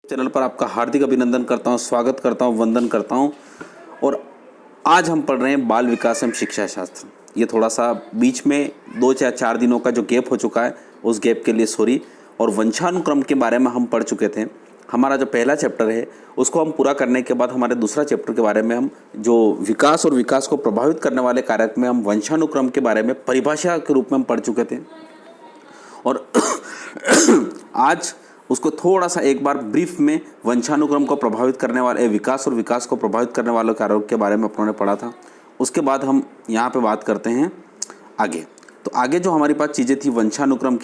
Channel पर आपका हार्दिक अभिनंदन करता हूं, स्वागत करता हूं, वंदन करता हूं। और आज हम पढ़ रहे हैं बाल विकास एवं शिक्षा शास्त्र। ये थोड़ा सा बीच में 2 या 4 दिनों का जो गैप हो चुका है, उस गैप के लिए सॉरी। और वंशानुक्रम के बारे में हम पढ़ चुके थे। हमारा जो पहला चैप्टर है उसको हम पूरा करने के बाद हमारे दूसरा चैप्टर के बारे में हम जो विकास और विकास को प्रभावित करने वाले कारक में हम वंशानुक्रम के बारे में परिभाषा के रूप में हम पढ़ चुके थे। और आज उसको थोड़ा सा एक बार ब्रीफ में वंशानुक्रम को प्रभावित करने वाले विकास और विकास को प्रभावित करने वाले कारकों के बारे में अपनों ने पढ़ा था। उसके बाद हम यहाँ पे बात करते हैं आगे। तो आगे जो हमारी पास चीज़ें थी वंशानुक्रम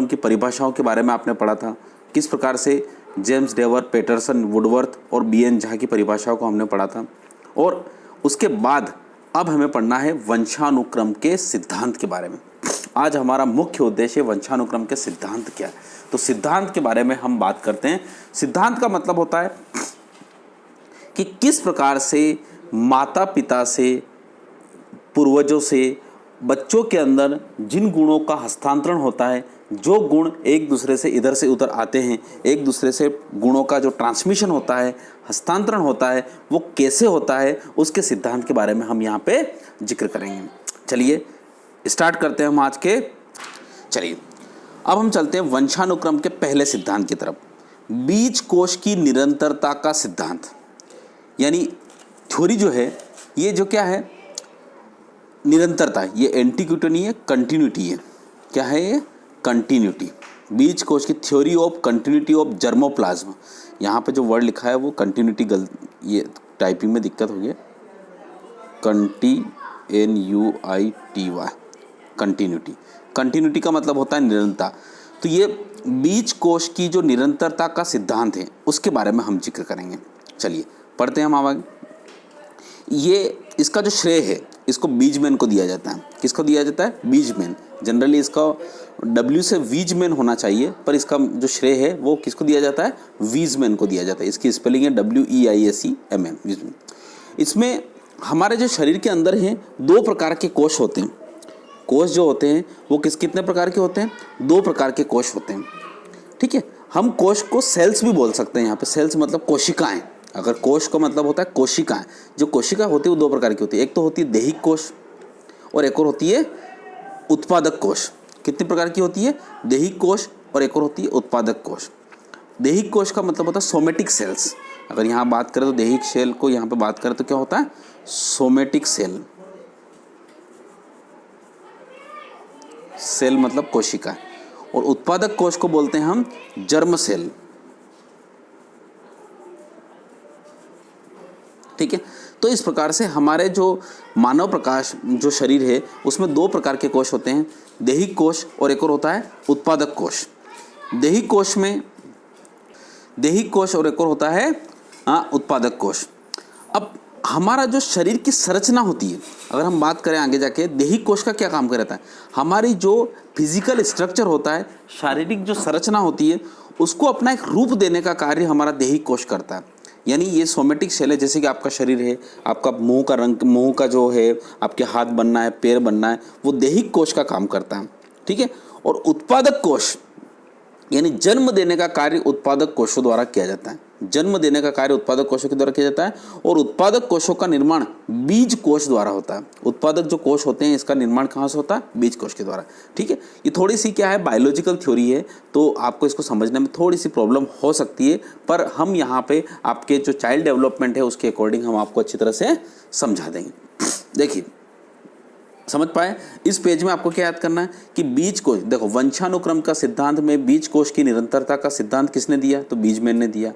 की परिभाषाओं के बारे में आपने पढ़ा था। किस प्रकार से जेम्स डेवर, पेटरसन, वुडवर्थ और बीएन झा की परिभाषाओं को हमने पढ़ा था। और उसके बाद अब हमें पढ़ना है वंशानुक्रम के सिद्धांत के बारे में। आज हमारा मुख्य उद्देश्य वंशानुक्रम के सिद्धांत क्या है। तो सिद्धांत के बारे में हम बात करते हैं। सिद्धांत का मतलब होता है कि किस प्रकार से माता पिता से, पूर्वजों से बच्चों के अंदर जिन गुणों का हस्तांतरण होता है, जो गुण एक दूसरे से इधर से उधर आते हैं, एक दूसरे से गुणों का जो ट्रांसमिशन होता है, हस्तांतरण होता है, वो कैसे होता है, उसके सिद्धांत के बारे में हम यहाँ पे जिक्र करेंगे। चलिए स्टार्ट करते हैं हम आज के। चलिए अब हम चलते हैं वंशानुक्रम के पहले सिद्धांत की तरफ। बीज कोश की निरंतरता का सिद्धांत, यानी थ्योरी जो है, ये जो क्या है, निरंतरता। ये एंटीक्विटी नहीं है, कंटिन्यूटी है। क्या है ये? कंटिन्यूटी। बीज कोश की थ्योरी ऑफ कंटिन्यूटी ऑफ जर्मोप्लाज्म। यहाँ पे जो वर्ड लिखा है वो कंटिन्यूटी ये टाइपिंग में दिक्कत हो गई। NUITY continuity. कंटिन्यूटी का मतलब होता है निरंतरता। तो ये बीज कोश की जो निरंतरता का सिद्धांत है उसके बारे में हम जिक्र करेंगे। चलिए पढ़ते हैं हम आगे। ये इसका जो श्रेय है इसको बीजमैन को दिया जाता है। किसको दिया जाता है? बीजमैन। जनरली इसका W से वीजमैन होना चाहिए, पर इसका जो श्रेय है वो किसको दिया जाता है? वीजमैन को दिया जाता है। इसकी स्पेलिंग है WEISEMN, वीजमैन। इसमें हमारे जो शरीर के अंदर हैं 2 प्रकार के कोश होते हैं। कोश जो होते हैं वो कितने प्रकार के होते हैं? 2 प्रकार के कोश होते हैं। ठीक है, हम कोश को सेल्स भी बोल सकते हैं। यहाँ पे सेल्स मतलब कोशिकाएं। अगर कोश का मतलब होता है कोशिकाएं। जो कोशिका होती है वो 2 प्रकार की होती है। एक तो होती है देहिक कोश और एक और होती है उत्पादक कोश। कितने प्रकार की होती है? देहिक कोश और एक और होती है उत्पादक कोश। देहिक कोश का मतलब होता है सोमेटिक सेल्स। अगर यहाँ बात करें तो देहिक सेल को यहाँ पे बात करें तो क्या होता है? Somatic cell. सेल मतलब कोशिका। और उत्पादक कोश को बोलते हैं हम जर्म सेल। ठीक है, तो इस प्रकार से हमारे जो मानव प्रकाश जो शरीर है उसमें 2 प्रकार के कोश होते हैं, देहिक कोश और एक और होता है उत्पादक कोश। देहिक कोश और एक और होता है उत्पादक कोश। अब हमारा जो शरीर की संरचना होती है, अगर हम बात करें आगे जाके, देहिक कोश का क्या काम करता है? हमारी जो फिजिकल स्ट्रक्चर होता है, शारीरिक जो संरचना होती है, उसको अपना एक रूप देने का कार्य हमारा देहिक कोश करता है। यानी ये सोमेटिक सेल है। जैसे कि आपका शरीर है, आपका मुंह का रंग, मुंह का जो है, आपके हाथ बनना है, पैर बनना है, वो देहिक कोश का काम करता है। ठीक है, और उत्पादक कोश यानी जन्म देने का कार्य उत्पादक कोशों द्वारा किया जाता है। जन्म देने का कार्य उत्पादक कोशों के द्वारा किया जाता है। और उत्पादक कोशों का निर्माण बीज कोश द्वारा होता है। उत्पादक जो कोश होते हैं इसका निर्माण कहाँ से होता है? बीज कोश के द्वारा। ठीक है, ये थोड़ी सी क्या है, बायोलॉजिकल थ्योरी है, तो आपको इसको समझने में थोड़ी सी प्रॉब्लम हो सकती है, पर हम यहाँ पे आपके जो चाइल्ड डेवलपमेंट है उसके अकॉर्डिंग हम आपको अच्छी तरह से समझा देंगे। देखिए, समझ पाए? इस पेज में आपको क्या याद करना है कि बीज कोश, देखो वंशानुक्रम का सिद्धांत में बीज कोश की निरंतरता का सिद्धांत किसने दिया? तो बीजमैन ने दिया।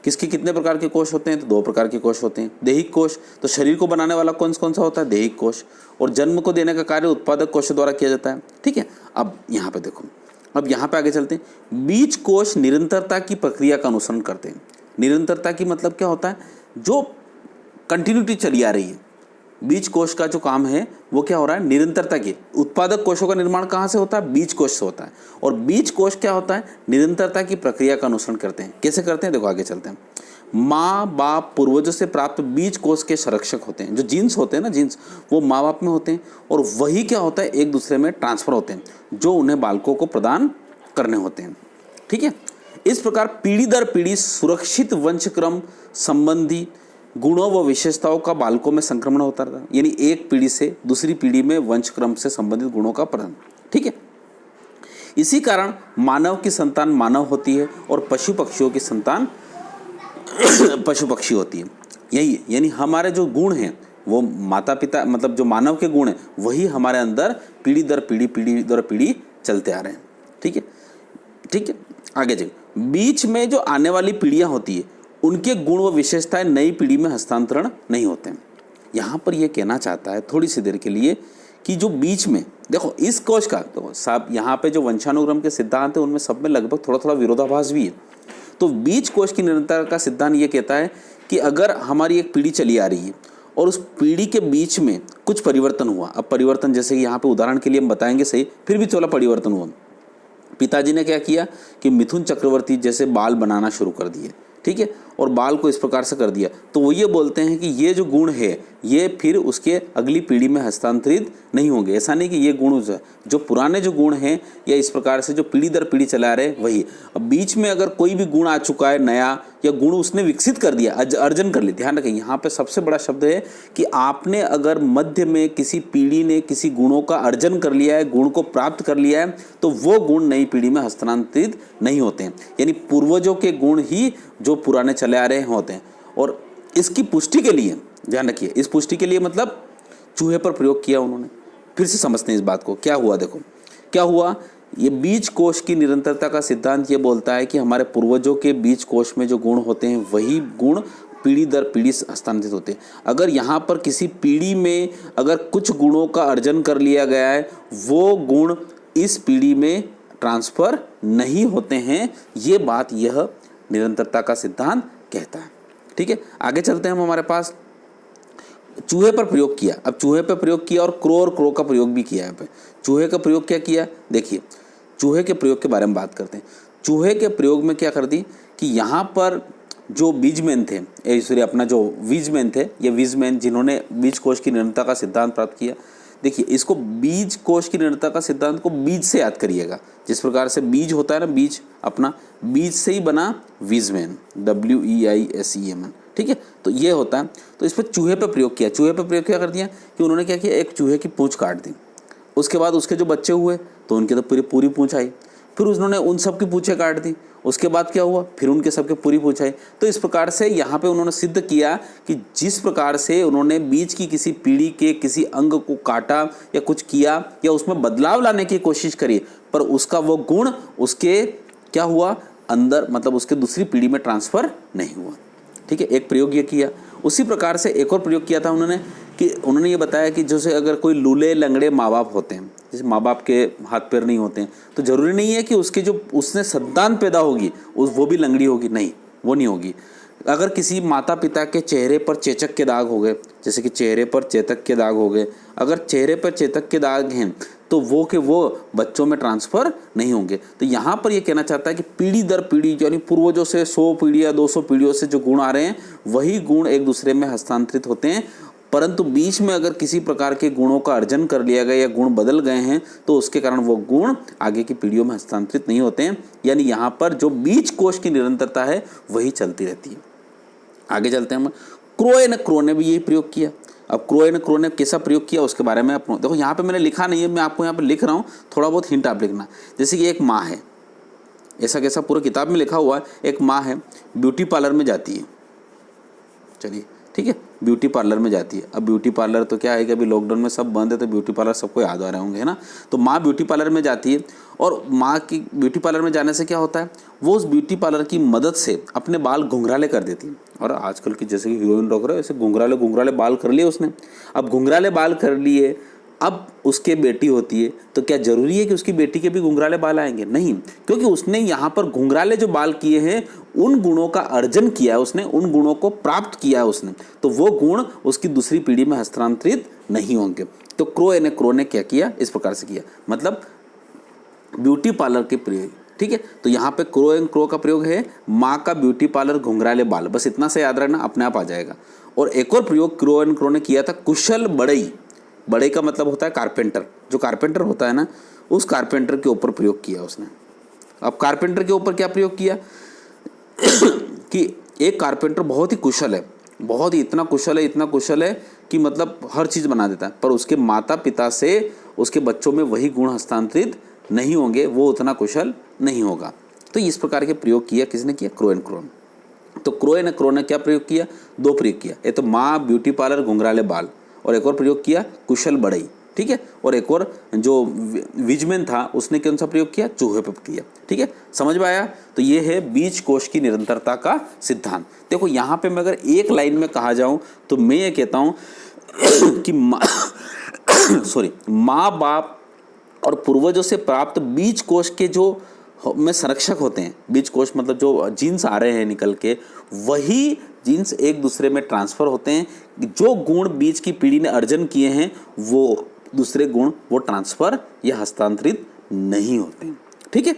किसके कितने प्रकार के कोश होते हैं? तो 2 प्रकार के कोश होते हैं। देहिक कोश, तो शरीर को बनाने वाला कौन सा होता है? देहिक कोश। और जन्म को देने का कार्य उत्पादक कोश द्वारा किया जाता है। ठीक है, अब यहाँ पे देखो, अब यहाँ पे आगे चलते हैं। बीज कोश निरंतरता की प्रक्रिया का अनुसरण करते हैं। निरंतरता की मतलब क्या होता है? जो कंटिन्यूटी चली आ रही है। बीज कोश का जो काम है वो क्या हो रहा है? निरंतरता की। उत्पादक कोशों का निर्माण कहाँ से होता है? बीज कोश से होता है। और बीज कोश क्या होता है? निरंतरता की प्रक्रिया का अनुसरण करते हैं। कैसे करते हैं? देखो आगे चलते हैं। माँ बाप पूर्वजों से प्राप्त बीज कोश के संरक्षक होते हैं। जो जीन्स होते हैं ना, जीन्स, वो माँ बाप में होते हैं और वही क्या होता है? एक दूसरे में ट्रांसफर होते हैं, जो उन्हें बालकों को प्रदान करने होते हैं। ठीक है, इस प्रकार पीढ़ी दर पीढ़ी सुरक्षित वंशक्रम संबंधी गुणों व विशेषताओं का बालकों में संक्रमण होता रहता है, यानी एक पीढ़ी से दूसरी पीढ़ी में वंशक्रम से संबंधित गुणों का प्रदान। ठीक है, इसी कारण मानव की संतान मानव होती है और पशु पक्षियों की संतान पशु पक्षी होती है। यही है, यानी हमारे जो गुण हैं वो माता पिता मतलब जो मानव के गुण हैं वही हमारे अंदर पीढ़ी दर पीढ़ी चलते आ रहे हैं। ठीक है, ठीक है, आगे चलिए। बीच में जो आने वाली पीढ़ियां होती है उनके गुण व विशेषताएं नई पीढ़ी में हस्तांतरण नहीं होते हैं। यहाँ पर यह कहना चाहता है थोड़ी सी देर के लिए कि जो बीच में देखो इस कोश का देखो साहब, यहाँ पे जो वंशानुक्रम के सिद्धांत है उनमें सब में लगभग थोड़ा थोड़ा विरोधाभास भी है। तो बीज कोश की निरंतरता का सिद्धांत ये कहता है कि अगर हमारी एक पीढ़ी चली आ रही है और उस पीढ़ी के बीच में कुछ परिवर्तन हुआ, अब परिवर्तन जैसे कि यहाँ पे उदाहरण के लिए हम बताएंगे सही, फिर भी थोड़ा परिवर्तन हुआ। पिताजी ने क्या किया कि मिथुन चक्रवर्ती जैसे बाल बनाना शुरू कर दिए, ठीक है, और बाल को इस प्रकार से कर दिया, तो वो ये बोलते हैं कि ये जो गुण है ये फिर उसके अगली पीढ़ी में हस्तांतरित नहीं होंगे। ऐसा नहीं कि ये गुण जो पुराने जो गुण हैं या इस प्रकार से जो पीढ़ी दर पीढ़ी चला रहे वही, अब बीच में अगर कोई भी गुण आ चुका है नया या गुण उसने विकसित कर दिया, अर्जन कर लिया। ध्यान रखें यहाँ पे सबसे बड़ा शब्द है कि आपने अगर मध्य में किसी पीढ़ी ने किसी गुणों का अर्जन कर लिया है, गुण को प्राप्त कर लिया है, तो वो गुण नई पीढ़ी में हस्तांतरित नहीं होते हैं। यानी पूर्वजों के गुण ही जो पुराने चले आ रहे होते हैं। और इसकी पुष्टि के लिए ध्यान रखिए, इस पुष्टि के लिए मतलब चूहे पर प्रयोग किया उन्होंने। फिर से समझते हैं इस बात को, क्या हुआ देखो क्या हुआ। ये बीज कोश की निरंतरता का सिद्धांत ये बोलता है कि हमारे पूर्वजों के बीज कोश में जो गुण होते हैं वही गुण पीढ़ी दर पीढ़ी हस्तांतरित होते हैं। अगर यहाँ पर किसी पीढ़ी में अगर कुछ गुणों का अर्जन कर लिया गया है, वो गुण इस पीढ़ी में ट्रांसफर नहीं होते हैं। ये बात यह निरंतरता का सिद्धांत कहता है। ठीक है, आगे चलते हैं हम। हमारे पास चूहे पर प्रयोग किया, अब चूहे पर प्रयोग किया और क्रो का प्रयोग भी किया है। पे चूहे का प्रयोग क्या किया, देखिए चूहे के प्रयोग के बारे में बात करते हैं। चूहे के प्रयोग में क्या कर दी कि यहाँ पर जो बीजमैन थे, सॉरी अपना जो बीजमैन थे, ये बीजमैन जिन्होंने बीज कोश की निरंतरता का सिद्धांत प्राप्त किया। देखिए इसको बीज कोश की निरंतरता का सिद्धांत को बीज से याद करिएगा। जिस प्रकार से बीज होता है ना, बीज अपना बीज से ही बना बीजमैन, WEISEMN। ठीक है, तो ये होता है। तो इस पर चूहे पे प्रयोग किया। चूहे पे प्रयोग क्या कर दिया कि उन्होंने क्या किया, एक चूहे की पूंछ काट दी। उसके बाद उसके जो बच्चे हुए तो उनकी तो पूरी पूंछ आई। फिर उन्होंने उन सब की पूंछें काट दी। उसके बाद क्या हुआ, फिर उनके सबके पूरी पूंछ आई। तो इस प्रकार से यहाँ पे उन्होंने सिद्ध किया कि जिस प्रकार से उन्होंने बीज की किसी पीढ़ी के किसी अंग को काटा या कुछ किया या उसमें बदलाव लाने की कोशिश करी, पर उसका वो गुण उसके क्या हुआ अंदर, मतलब उसके दूसरी पीढ़ी में ट्रांसफर नहीं हुआ। ठीक है, एक प्रयोग ये किया। उसी प्रकार से एक और प्रयोग किया था उन्होंने कि उन्होंने ये बताया कि जैसे अगर कोई लूले लंगड़े माँ बाप होते हैं, जैसे माँ बाप के हाथ पैर नहीं होते हैं, तो ज़रूरी नहीं है कि उसके जो उसने संतान पैदा होगी वो भी लंगड़ी होगी, नहीं, वो नहीं होगी। अगर किसी माता पिता के चेहरे पर चेचक के दाग हो गए, जैसे कि चेहरे पर चेतक के दाग हो गए, अगर चेहरे पर चेतक के दाग हैं तो वो बच्चों में ट्रांसफ़र नहीं होंगे। तो यहाँ पर ये कहना चाहता है कि पीढ़ी दर पीढ़ी यानी पूर्वजों से 100 पीढ़ी या 200 पीढ़ियों से जो गुण आ रहे हैं वही गुण एक दूसरे में हस्तांतरित होते हैं। परंतु बीच में अगर किसी प्रकार के गुणों का अर्जन कर लिया गया या गुण बदल गए हैं तो उसके कारण वो गुण आगे की पीढ़ियों में हस्तांतरित नहीं होते हैं। यानी यहाँ पर जो बीज कोश की निरंतरता है वही चलती रहती है। आगे चलते हैं हम। क्रो ने भी यही प्रयोग किया। अब क्रो ने कैसा प्रयोग किया उसके बारे में आप देखो, यहाँ पे मैंने लिखा नहीं है, मैं आपको यहाँ पे लिख रहा हूँ, थोड़ा बहुत हिंट आप लिखना। जैसे कि एक माँ है, ऐसा कैसा पूरा किताब में लिखा हुआ है, एक माँ है ब्यूटी पार्लर में जाती है, चलिए ठीक है, ब्यूटी पार्लर में जाती है। अब ब्यूटी पार्लर तो क्या है कि अभी लॉकडाउन में सब बंद है तो ब्यूटी पार्लर सबको याद आ रहे होंगे, है ना। तो माँ ब्यूटी पार्लर में जाती है और माँ की ब्यूटी पार्लर में जाने से क्या होता है, वो उस ब्यूटी पार्लर की मदद से अपने बाल घुंघराले कर देती है। और आजकल की जैसे कि हीरोइन रोक रहे वैसे घुंघराले बाल कर लिए उसने। अब घुंघराले बाल कर लिए, अब उसके बेटी होती है तो क्या ज़रूरी है कि उसकी बेटी के भी घुंघराले बाल आएंगे? नहीं, क्योंकि उसने यहाँ पर घुंघराले जो बाल किए हैं उन गुणों का अर्जन किया है उसने, उन गुणों को प्राप्त किया है उसने, तो वो गुण उसकी दूसरी पीढ़ी में हस्तांतरित नहीं होंगे। तो क्रो ने क्या किया, इस प्रकार से किया, मतलब ब्यूटी पार्लर के प्रयोग। ठीक है, तो यहाँ पे क्रो का प्रयोग है माँ का ब्यूटी पार्लर घुंघराले बाल, बस इतना से याद रखना, अपने आप आ जाएगा। और एक और प्रयोग क्रो ने किया था कुशल बढ़ई। बढ़ई का मतलब होता है कारपेंटर, जो कारपेंटर होता है ना, उस कारपेंटर के ऊपर प्रयोग किया उसने। अब कारपेंटर के ऊपर क्या प्रयोग किया कि एक कारपेंटर बहुत ही कुशल है, बहुत ही इतना कुशल है कि मतलब हर चीज़ बना देता है, पर उसके माता पिता से उसके बच्चों में वही गुण हस्तांतरित नहीं होंगे, वो उतना कुशल नहीं होगा। तो इस प्रकार के प्रयोग किया, किसने किया? Crow and crow. तो क्रो एंड क्रो ने क्या प्रयोग किया? दो प्रयोग किया, एक तो माँ ब्यूटी पार्लर घुंघराले बाल, और एक और प्रयोग किया कुशल बढ़ई, ठीक है। और एक और जो विजमैन था उसने कौन सा प्रयोग किया? चूहे पर किया, ठीक है। समझ में आया? तो ये है बीज कोश की निरंतरता का सिद्धांत। देखो यहाँ पे मैं अगर एक लाइन में कहा जाऊं तो मैं ये कहता हूं कि माँ बाप और पूर्वजों से प्राप्त बीज कोश के जो में संरक्षक होते हैं, बीज कोश मतलब जो जीन्स आ रहे हैं निकल के, वही जीन्स एक दूसरे में ट्रांसफर होते हैं। जो गुण बीज की पीढ़ी ने अर्जन किए हैं वो दूसरे गुण वो ट्रांसफर या हस्तांतरित नहीं होते हैं, ठीक है।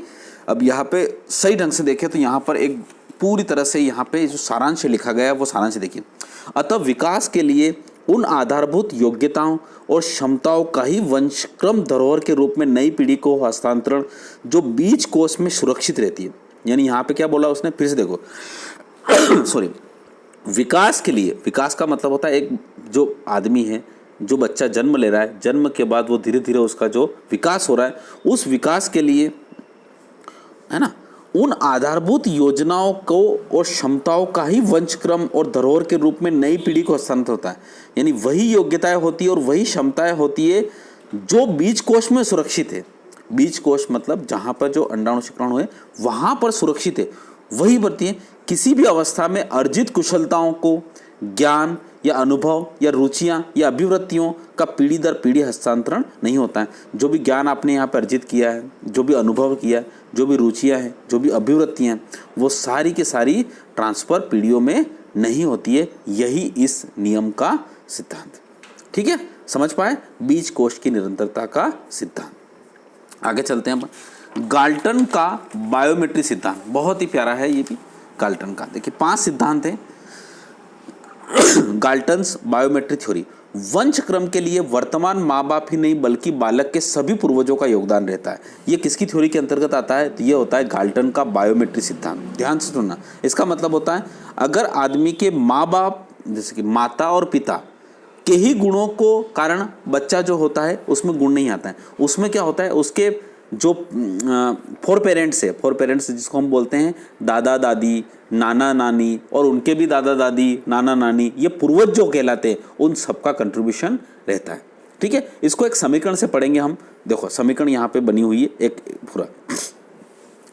अब यहाँ पे सही ढंग से देखें तो यहाँ पर एक पूरी तरह से यहाँ पे जो सारांश लिखा गया है वो सारांश देखिए। अतः विकास के लिए उन आधारभूत योग्यताओं और क्षमताओं का ही वंशक्रम धरोहर के रूप में नई पीढ़ी को हस्तांतरण जो बीज कोश में सुरक्षित रहती है। यानी यहाँ पे क्या बोला उसने, फिर से देखो विकास के लिए, विकास का मतलब होता है एक जो आदमी है, जो बच्चा जन्म ले रहा है, जन्म के बाद वो धीरे धीरे उसका जो विकास हो रहा है, उस विकास के लिए, है ना, उन आधारभूत योजनाओं को और क्षमताओं का ही वंशक्रम और धरोहर के रूप में नई पीढ़ी को हस्तांतरित होता है। यानी वही योग्यताएं होती है और वही क्षमताएं होती है जो बीज कोश में सुरक्षित है। बीज कोश मतलब जहां पर जो अंडाणु शुक्राणु हुए वहां पर सुरक्षित है, वही बढ़ती है। किसी भी अवस्था में अर्जित कुशलताओं को, ज्ञान या अनुभव या रुचियां या अभिवृत्तियों का पीढ़ी दर पीढ़ी हस्तांतरण नहीं होता है। जो भी ज्ञान आपने यहाँ पर अर्जित किया है, जो भी अनुभव किया है, जो भी रुचियां हैं, जो भी अभिवृत्तियां हैं, वो सारी की सारी ट्रांसफर पीढ़ियों में नहीं होती है। यही इस नियम का सिद्धांत, ठीक है। समझ पाए? बीज कोश की निरंतरता का सिद्धांत। आगे चलते हैं अपन। गाल्टन का बायोमेट्री सिद्धांत बहुत ही प्यारा है ये भी, गाल्टन का। देखिए 5 सिद्धांत हैं गाल्टन्स बायोमेट्री थ्योरी। वंशक्रम के लिए वर्तमान माँ बाप ही नहीं बल्कि बालक के सभी पूर्वजों का योगदान रहता है। ये किसकी थ्योरी के अंतर्गत आता है? तो ये होता है गाल्टन का बायोमेट्री सिद्धांत। ध्यान से सुनना। इसका मतलब होता है अगर आदमी के माँ बाप जैसे कि माता और पिता के ही गुणों को कारण बच्चा जो होता है उसमें गुण नहीं आता है, उसमें क्या होता है, उसके जो 4 पेरेंट्स है, 4 पेरेंट्स जिसको हम बोलते हैं दादा दादी, नाना नानी और उनके भी दादा दादी, नाना नानी, ये पूर्वज जो कहलाते हैं, उन सबका कंट्रीब्यूशन रहता है, ठीक है। इसको एक समीकरण से पढ़ेंगे हम। देखो समीकरण यहाँ पे बनी हुई है एक पूरा,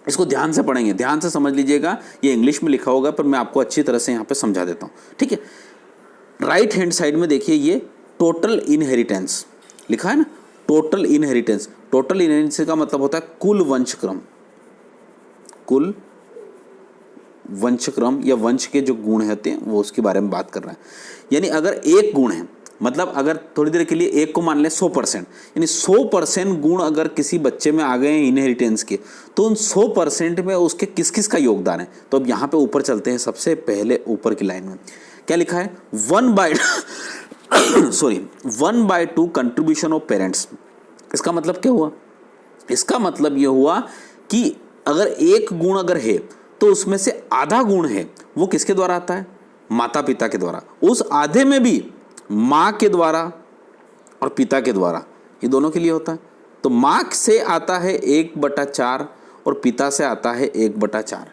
इसको ध्यान से पढ़ेंगे, ध्यान से समझ लीजिएगा। ये इंग्लिश में लिखा होगा पर मैं आपको अच्छी तरह से यहाँ पे समझा देता हूँ, ठीक है। राइट हैंड साइड में देखिए ये टोटल इनहेरिटेंस लिखा है ना, टोटल इनहेरिटेंस। टोटल इनहेरिटेंस का मतलब होता है कुल वंशक्रम, कुल वंशक्रम या वंश के जो गुण होते हैं वो उसके बारे में बात कर रहा है। यानी अगर एक गुण है, मतलब अगर थोड़ी देर के लिए एक को मान लें 100%, यानी 100% गुण अगर किसी बच्चे में आ गए हैं इनहेरिटेंस के, तो उन 100% में उसके किस किस का योगदान है। तो अब यहाँ पे ऊपर चलते हैं, सबसे पहले ऊपर की लाइन में क्या लिखा है, 1/2 कंट्रीब्यूशन ऑफ पेरेंट्स। इसका मतलब क्या हुआ? इसका मतलब यह हुआ कि अगर एक गुण अगर है तो उसमें से आधा गुण है वो किसके द्वारा आता है? माता पिता के द्वारा। उस आधे में भी माँ के द्वारा और पिता के द्वारा, ये दोनों के लिए होता है। तो माँ से आता है 1/4 और पिता से आता है 1/4,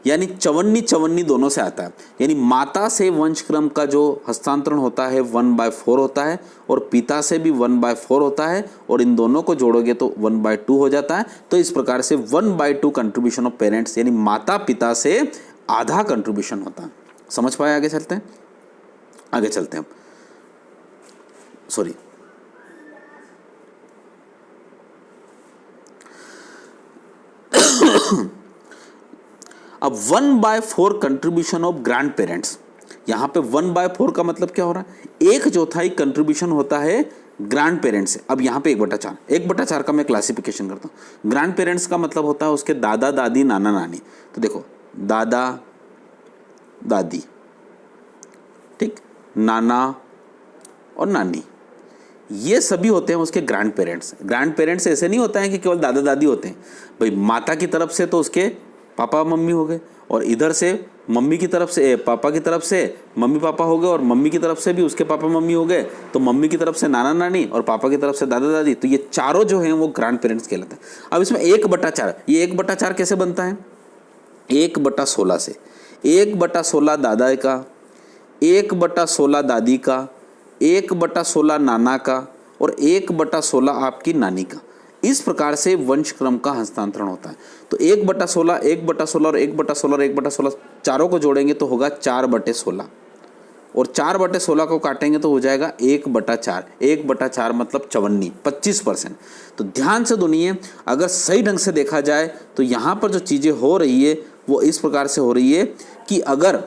यानी 54 दोनों से आता है। यानी माता से वंशक्रम का जो हस्तांतरण होता है 1/4 होता है और पिता से भी 1/4 होता है, और इन दोनों को जोड़ोगे तो 1/2 हो जाता है। तो इस प्रकार से 1/2 कंट्रीब्यूशन ऑफ पेरेंट्स, यानी माता पिता से आधा कंट्रीब्यूशन होता है। समझ पाए? आगे चलते हैं, आगे चलते हैं। अब 1/4 कंट्रीब्यूशन ऑफ ग्रैंड पेरेंट्स। यहां पे 1/4 का मतलब क्या हो रहा है? 1/4 कंट्रीब्यूशन होता है ग्रैंड पेरेंट्स से। अब यहाँ पे 1/4, 1/4 का मैं क्लासिफिकेशन करता हूँ। ग्रैंड पेरेंट्स का मतलब होता है उसके दादा दादी, नाना नानी। तो देखो दादा दादी, ठीक, नाना और नानी, ये सभी होते हैं उसके ग्रैंड पेरेंट्स। ग्रैंड पेरेंट्स ऐसे नहीं होता है कि केवल दादा दादी होते हैं भाई, माता की तरफ से तो उसके पापा मम्मी हो गए, और इधर से मम्मी की तरफ से पापा की तरफ से मम्मी पापा हो गए, और मम्मी की तरफ से भी उसके पापा मम्मी हो गए, तो मम्मी की तरफ से नाना नानी और पापा की तरफ से दादा दादी, तो ये चारों जो हैं वो ग्रैंड पेरेंट्स कहलाते हैं। अब इसमें 1/4, ये 1/4 कैसे बनता है? 1/16 से 1/16 दादा का, 1/16 दादी का, 1/16 नाना का, और 1/16 आपकी नानी का। इस प्रकार से वंश क्रम का हस्तांतरण होता है। तो 1/16, 1/16 और 1/16 और 1/16 चारों को जोड़ेंगे तो होगा 4/16, और 4/16 को काटेंगे तो हो जाएगा 1/4। 1/4 मतलब 54, 25%। तो ध्यान से सुनिए, अगर सही ढंग से देखा जाए तो यहाँ पर जो चीज़ें हो रही है वो इस प्रकार से हो रही है कि अगर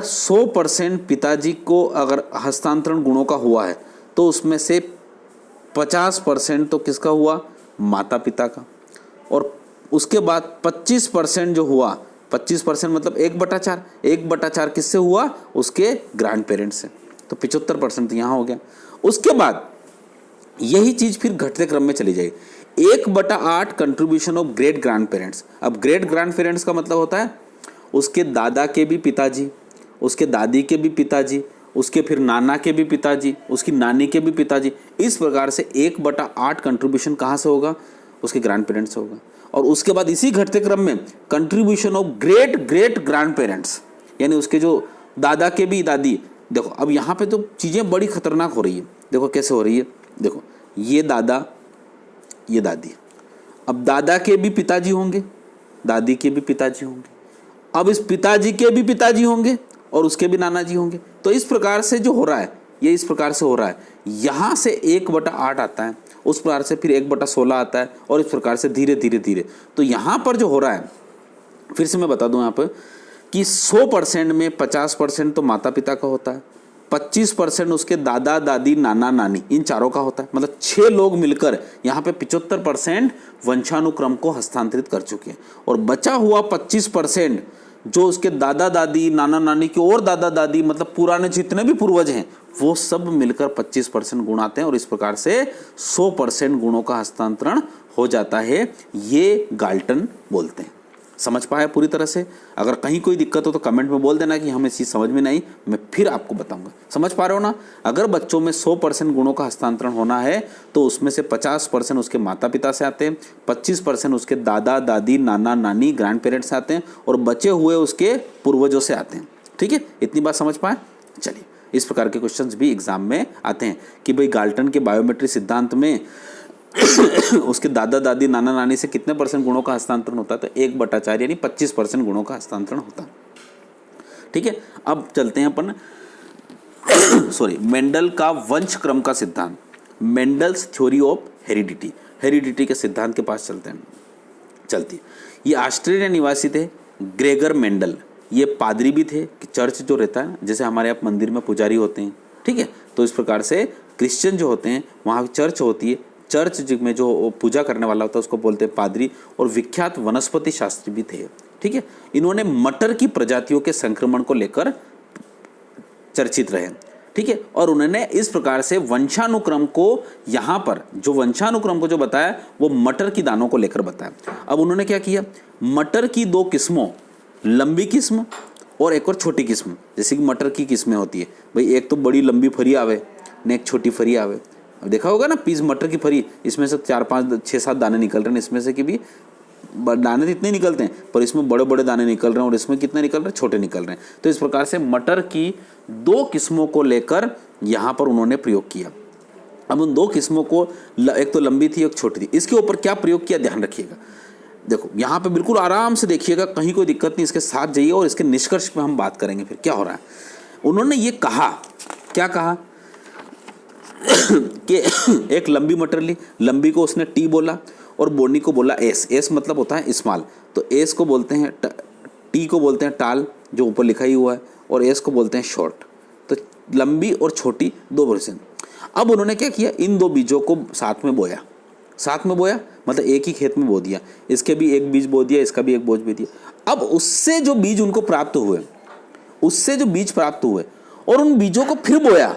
100% पिताजी को अगर हस्तांतरण गुणों का हुआ है तो उसमें से 50% तो किसका हुआ? माता पिता का। और उसके बाद 25% जो हुआ, 25% मतलब 1/4, 1/4 किससे हुआ? उसके ग्रैंड पेरेंट्स से। तो 75% यहाँ हो गया। उसके बाद यही चीज़ फिर घटते क्रम में चली जाएगी। 1/8 contribution of great grand parents. अब ग्रेट ग्रैंड पेरेंट्स का मतलब होता है उसके दादा के भी पिताजी, उसके दादी के भी पिताजी, उसके फिर नाना के भी पिताजी, उसकी नानी के भी पिताजी। इस प्रकार से 1/8 कंट्रीब्यूशन कहाँ से होगा? उसके ग्रैंड पेरेंट्स से होगा। और उसके बाद इसी घटते क्रम में contribution of great great grand parents, यानी उसके जो दादा के भी दादी। देखो अब यहाँ पे तो चीज़ें बड़ी खतरनाक हो रही है। देखो कैसे हो रही है, देखो ये दादा, ये दादी। अब दादा के भी पिताजी होंगे, दादी के भी पिताजी होंगे, अब इस पिताजी के भी पिताजी होंगे और उसके भी नाना जी होंगे। तो इस प्रकार से जो हो रहा है ये इस प्रकार से हो रहा है। यहाँ से 1/8 आता है, उस प्रकार से फिर 1/16 आता है, और इस प्रकार से धीरे धीरे धीरे। तो यहाँ पर जो हो रहा है, फिर से मैं बता दूं यहाँ पर कि 100% में 50% तो माता पिता का होता है, 25% उसके दादा दादी नाना नानी, इन चारों का होता है। मतलब 6 लोग मिलकर यहाँ पे 75% वंशानुक्रम को हस्तांतरित कर चुके हैं। और बचा हुआ 25% जो उसके दादा दादी नाना नानी के और दादा दादी, मतलब पुराने जितने भी पूर्वज हैं, वो सब मिलकर 25% गुण आते हैं, और इस प्रकार से 100% गुणों का हस्तांतरण हो जाता है। ये गाल्टन बोलते हैं। समझ पाया पूरी तरह से? अगर कहीं कोई दिक्कत हो तो कमेंट में बोल देना कि हमें चीज़ समझ में नहीं, मैं फिर आपको बताऊंगा। समझ पा रहे हो ना? अगर बच्चों में 100% गुणों का हस्तांतरण होना है तो उसमें से 50% उसके माता पिता से आते हैं, 25% उसके दादा दादी नाना नानी ग्रैंड पेरेंट्स से आते हैं, और बचे हुए उसके पूर्वजों से आते हैं। ठीक है, इतनी बात समझ पाए? चलिए, इस प्रकार के क्वेश्चंस भी एग्जाम में आते हैं कि भाई गाल्टन के बायोमेट्रिक सिद्धांत में उसके दादा दादी नाना नानी से कितने % गुणों का हस्तांतरण होता है? तो 1/4 यानी 25% गुणों का हस्तांतरण होता है। ठीक है, अब चलते हैं अपन मेंडल का वंश क्रम का सिद्धांत, Mendel's theory of heredity, heredity के सिद्धांत के पास चलती। ये ऑस्ट्रेलिया निवासी थे ग्रेगर मेंडल। ये पादरी भी थे, चर्च जो रहता है जैसे हमारे यहाँ मंदिर में पुजारी होते हैं, ठीक है, तो इस प्रकार से क्रिश्चियन जो होते हैं वहाँ चर्च होती है, चर्च में जो पूजा करने वाला होता है उसको बोलते हैं पादरी। और विख्यात वनस्पति शास्त्री भी थे। ठीक है, इन्होंने मटर की प्रजातियों के संक्रमण को लेकर चर्चित रहे। ठीक है, और उन्होंने इस प्रकार से वंशानुक्रम को यहाँ पर जो वंशानुक्रम को जो बताया वो मटर की दानों को लेकर बताया। अब उन्होंने क्या किया, मटर की 2 किस्मों, लंबी किस्म और एक और छोटी किस्म, जैसे कि मटर की किस्में होती है भाई, एक तो बड़ी लंबी फरी आवे ने एक छोटी फरी आवे। अब देखा होगा ना पीस मटर की फरी, इसमें से 4 5 6 7 दाने निकल रहे हैं, इसमें से कि भी दाने तो इतने निकलते हैं पर इसमें बड़े बड़े दाने निकल रहे हैं, और इसमें कितने निकल रहे हैं? छोटे निकल रहे हैं। तो इस प्रकार से मटर की 2 किस्मों को लेकर यहाँ पर उन्होंने प्रयोग किया। अब उन 2 किस्मों को, एक तो लंबी थी एक छोटी थी, इसके ऊपर क्या प्रयोग किया ध्यान रखिएगा। देखो यहाँ पे बिल्कुल आराम से देखिएगा, कहीं कोई दिक्कत नहीं, इसके साथ जाइए और इसके निष्कर्ष पे हम बात करेंगे फिर क्या हो रहा है। उन्होंने ये कहा, क्या कहा कि एक लंबी मटर ली, लंबी को उसने टी बोला और बोनी को बोला एस। एस मतलब होता है स्मॉल, तो एस को बोलते हैं, टी को बोलते हैं टाल जो ऊपर लिखा ही हुआ है, और एस को बोलते हैं शॉर्ट। तो लंबी और छोटी 2 वर्जन। अब उन्होंने क्या किया, इन 2 बीजों को साथ में बोया, साथ में बोया मतलब एक ही खेत में बो दिया, इसके भी एक बीज बो दिया, इसका भी एक बोझ बो दिया। अब उससे जो बीज उनको प्राप्त हुए, उससे जो बीज प्राप्त हुए और उन बीजों को फिर बोया,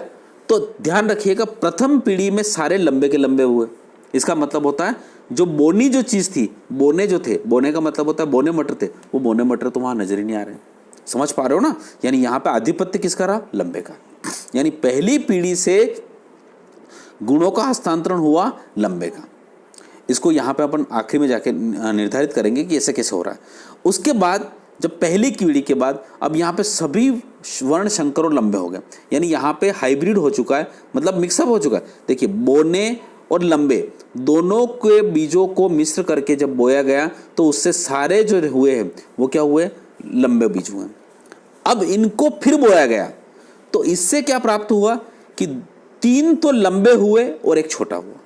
तो ध्यान रखिएगा, प्रथम पीढ़ी में सारे लंबे के लंबे हुए। इसका मतलब होता है जो बोनी जो चीज़ थी, बोने जो थे, बोने का मतलब होता है बोने मटर थे, वो बोने मटर तो वहाँ नजर ही नहीं आ रहे। समझ पा रहे हो ना? यानी यहाँ पे आधिपत्य किसका रहा? लंबे का। यानी पहली पीढ़ी से गुणों का हस्तांतरण हुआ लंबे का। इसको यहाँ पे अपन आखिरी में जाके निर्धारित करेंगे कि ऐसे कैसे हो रहा है। उसके बाद जब पहली पीढ़ी के बाद अब यहाँ पे सभी वर्ण संकर और लंबे हो गए, यानी यहाँ पे हाइब्रिड हो चुका है, मतलब मिक्सअप हो चुका है। देखिए, बोने और लंबे दोनों के बीजों को मिश्र करके जब बोया गया तो उससे सारे जो हुए हैं वो क्या हुए? लंबे बीज हुए। अब इनको फिर बोया गया तो इससे क्या प्राप्त हुआ कि 3 तो लंबे हुए और एक छोटा हुआ।